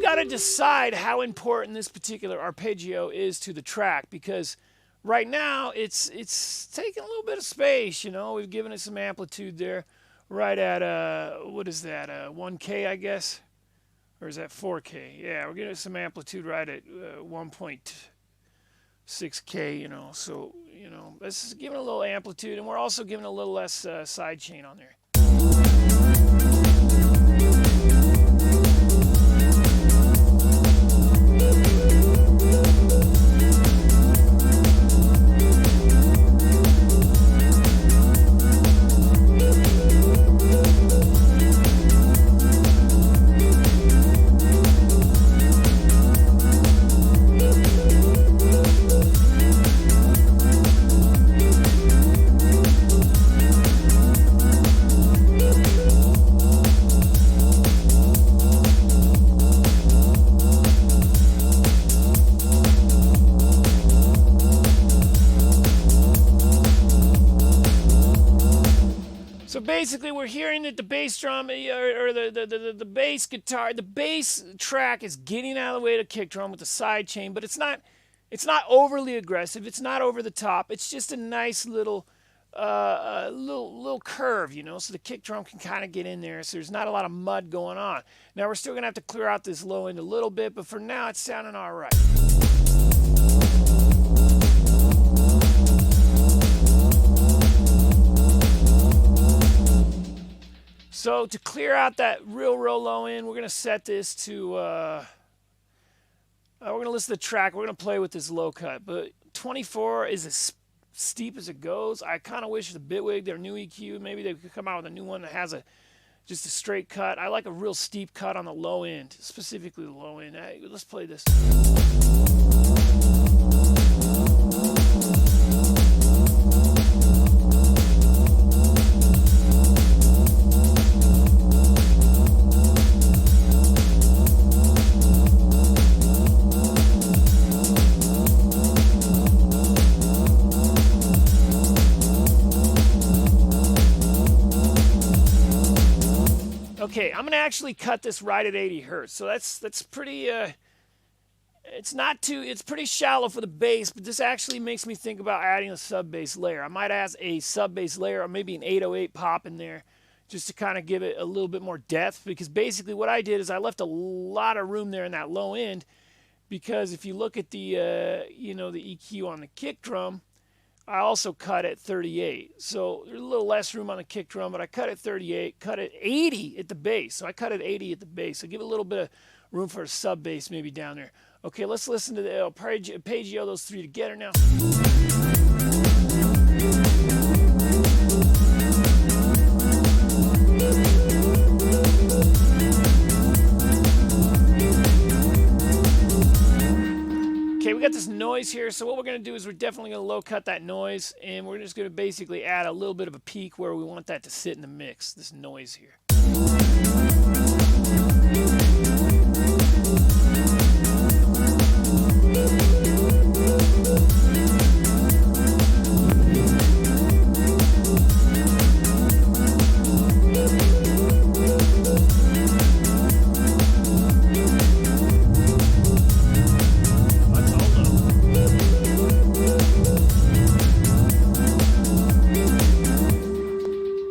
To decide how important this particular arpeggio is to the track, because right now it's taking a little bit of space, you know. We've given it some amplitude there. right at, what is that, 1K, I guess? Or is that 4K? Yeah, we're getting some amplitude right at 1.6K, you know. So, you know, let's give it a little amplitude, and we're also giving a little less side chain on there. So basically, we're hearing that the bass drum, or the bass guitar, the bass track is getting out of the way of the kick drum with the side chain, but it's not overly aggressive. It's not over the top. It's just a nice little curve, you know, so the kick drum can kind of get in there. So there's not a lot of mud going on. Now we're still gonna have to clear out this low end a little bit, but for now it's sounding all right. So to clear out that real low end, we're going to set this to, we're going to listen to the track. We're going to play with this low cut. But 24 is as steep as it goes. I kind of wish the Bitwig, their new EQ, maybe they could come out with a new one that has just a straight cut. I like a real steep cut on the low end, specifically the low end. Hey, let's play this. Okay, I'm gonna actually cut this right at 80 hertz. So that's pretty. It's pretty shallow for the bass, but this actually makes me think about adding a sub bass layer. I might add a sub bass layer or maybe an 808 pop in there, just to kind of give it a little bit more depth. Because basically what I did is I left a lot of room there in that low end, because if you look at the the EQ on the kick drum, I also cut at 38. So there's a little less room on the kick drum, but I cut at 38, cut at 80 at the bass. So I cut at 80 at the bass. So give it a little bit of room for a sub bass maybe down there. Okay, let's listen to the arpeggio, those three together now. Okay, we got this noise here, so what we're going to do is we're definitely going to low cut that noise, and we're just going to basically add a little bit of a peak where we want that to sit in the mix, this noise here.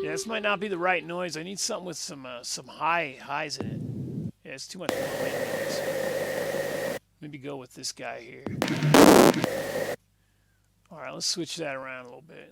This might not be the right noise. I need something with some highs in it. Yeah, it's too much noise. Maybe go with this guy here. All right, let's switch that around a little bit.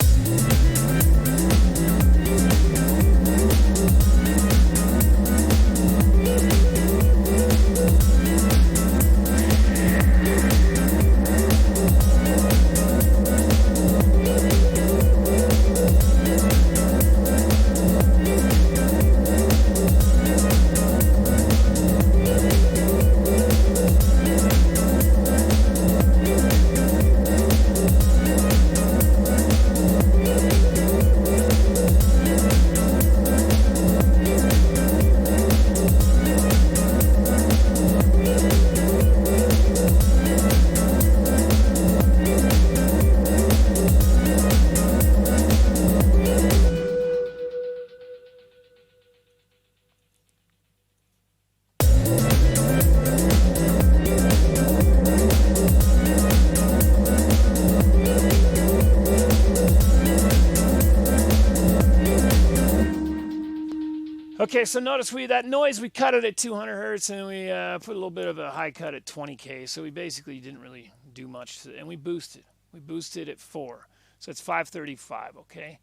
Okay, so notice that noise, we cut it at 200 hertz, and we put a little bit of a high cut at 20K. So we basically didn't really do much to it. And we boosted. We boosted at 4. So it's 535, okay?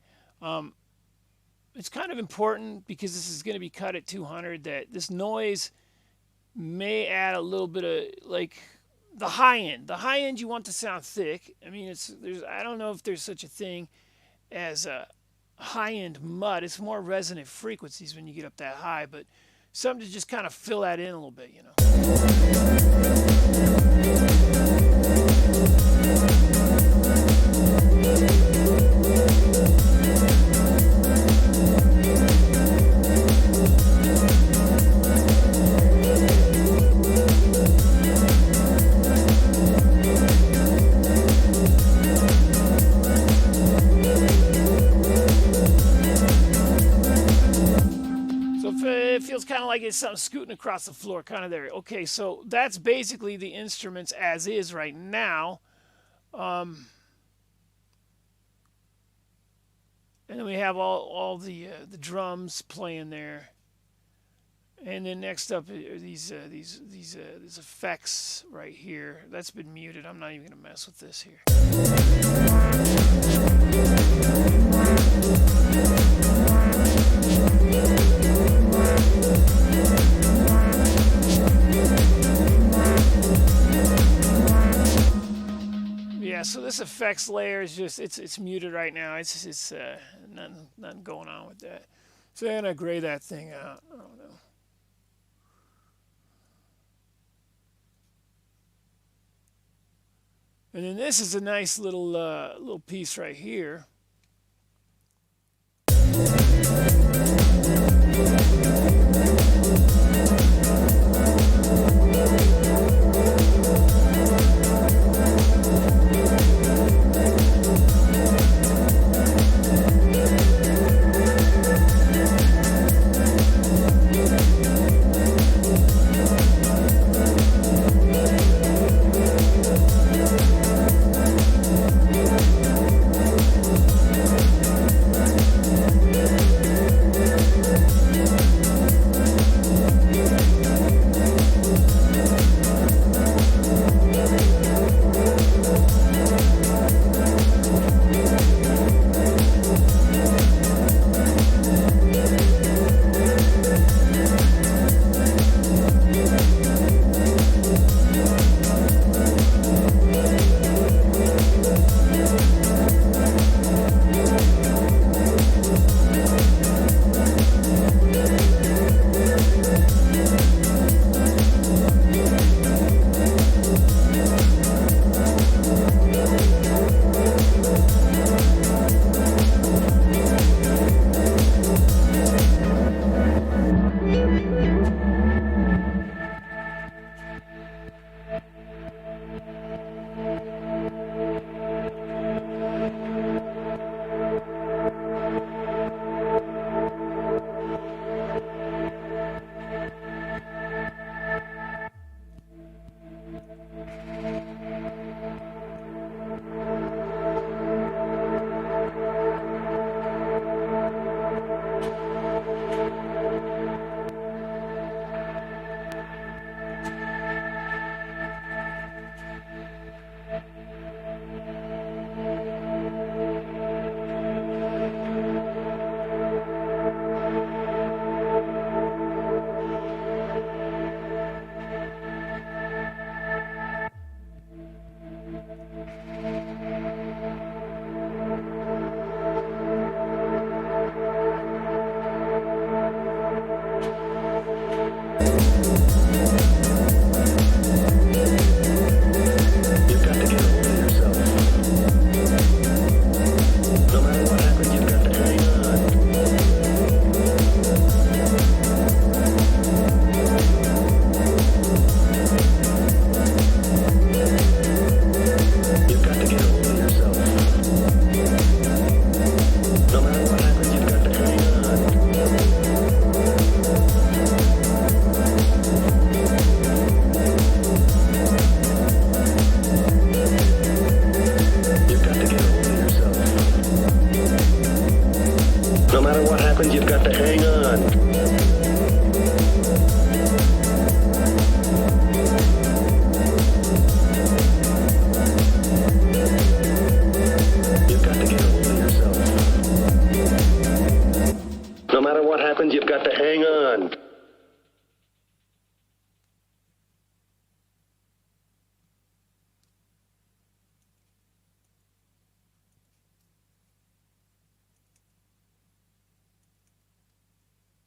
It's kind of important, because this is going to be cut at 200, that this noise may add a little bit of, like, the high end. The high end, you want to sound thick. I mean, I don't know if there's such a thing as a high-end mud. It's more resonant frequencies when you get up that high, but something to just kind of fill that in a little bit, you know. It feels kind of like it's something scooting across the floor, kind of there. Okay, so that's basically the instruments as is right now. And then we have all the drums playing there. And then next up are these effects right here. That's been muted. I'm not even going to mess with this here. Yeah, so this effects layer is just, it's muted right now. It's nothing going on with that. So I'm gonna gray that thing out. I don't know. And then this is a nice little piece right here.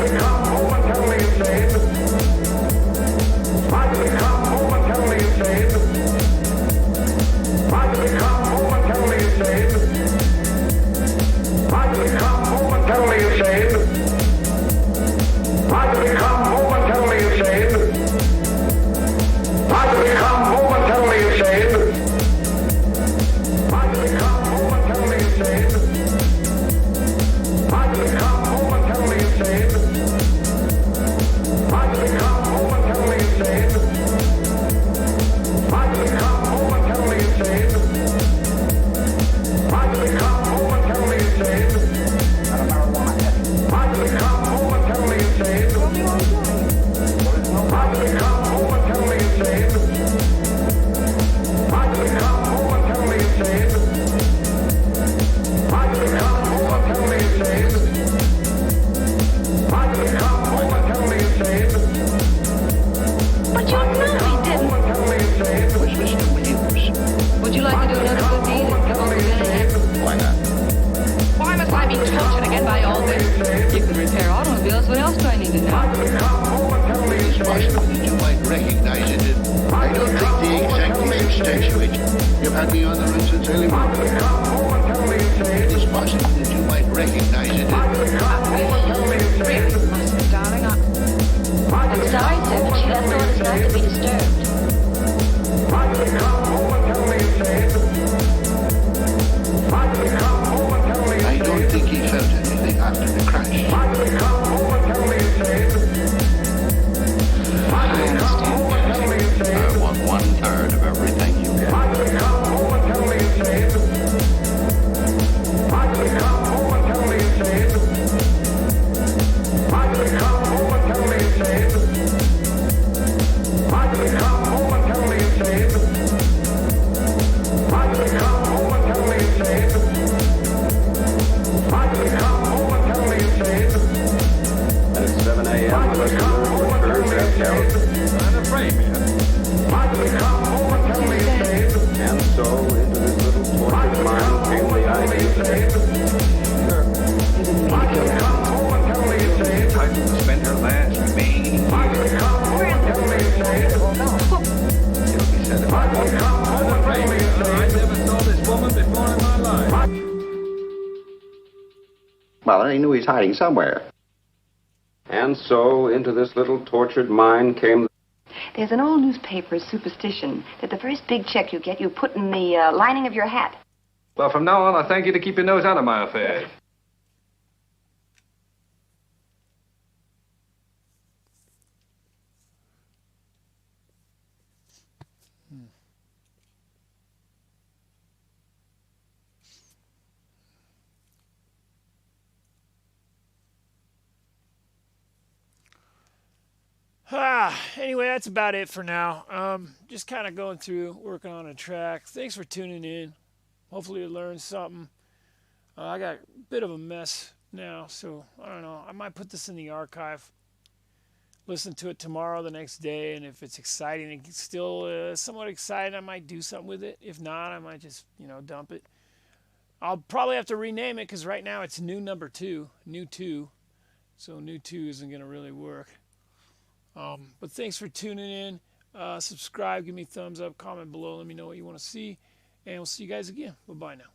become momentarily insane. I become momentarily insane. I become momentarily insane. I become momentarily insane. I become momentarily insane. I become momentarily insane. I become momentarily insane. I become momentarily insane. I become momentarily insane. I become momentarily insane. I become momentarily insane. I become momentarily insane. I become momentarily insane. I become momentarily insane. I become momentarily insane. I become momentarily insane. But you're not, he didn't. Momentarily insane. Was Mr. Williams. Would you like to do another good deed and give Uncle Ben a hand? Why not? Why must I be tortured again by all this? You can repair automobiles. What else do I need to know? It's possible that you might recognize it. I don't think the exact name statuette. You've had me on the run since early morning. It's possible that you might recognize it. Really mustn't, darling. I'm sorry, sir, but she left orders not to be disturbed. I don't think he felt anything after the crash. I understand. I want 1/3 of everything you get. At 7 a.m., the occurs at Calais. I'm afraid, man. And so, into this little tortured mind came the idea that Entitled to spend her last remaining years. Guilty said if I wasn't. I'm afraid, man. I never saw this woman before in my life. well, he knew he's hiding somewhere. And so, into this little tortured mind came There's an old newspaper superstition that the first big check you get, you put in the lining of your hat. Well, from now on, I thank you to keep your nose out of my affairs. Anyway, that's about it for now. Just kind of going through, working on a track. Thanks for tuning in. Hopefully you learned something. I got a bit of a mess now, so I don't know. I might put this in the archive. Listen to it tomorrow, the next day, and if it's exciting, it's still somewhat exciting, I might do something with it. If not, I might just, dump it. I'll probably have to rename it because right now it's new number 2, new 2. So new 2 isn't going to really work. But thanks for tuning in. Subscribe, give me a thumbs up, comment below, let me know what you want to see. And we'll see you guys again. Bye-bye now.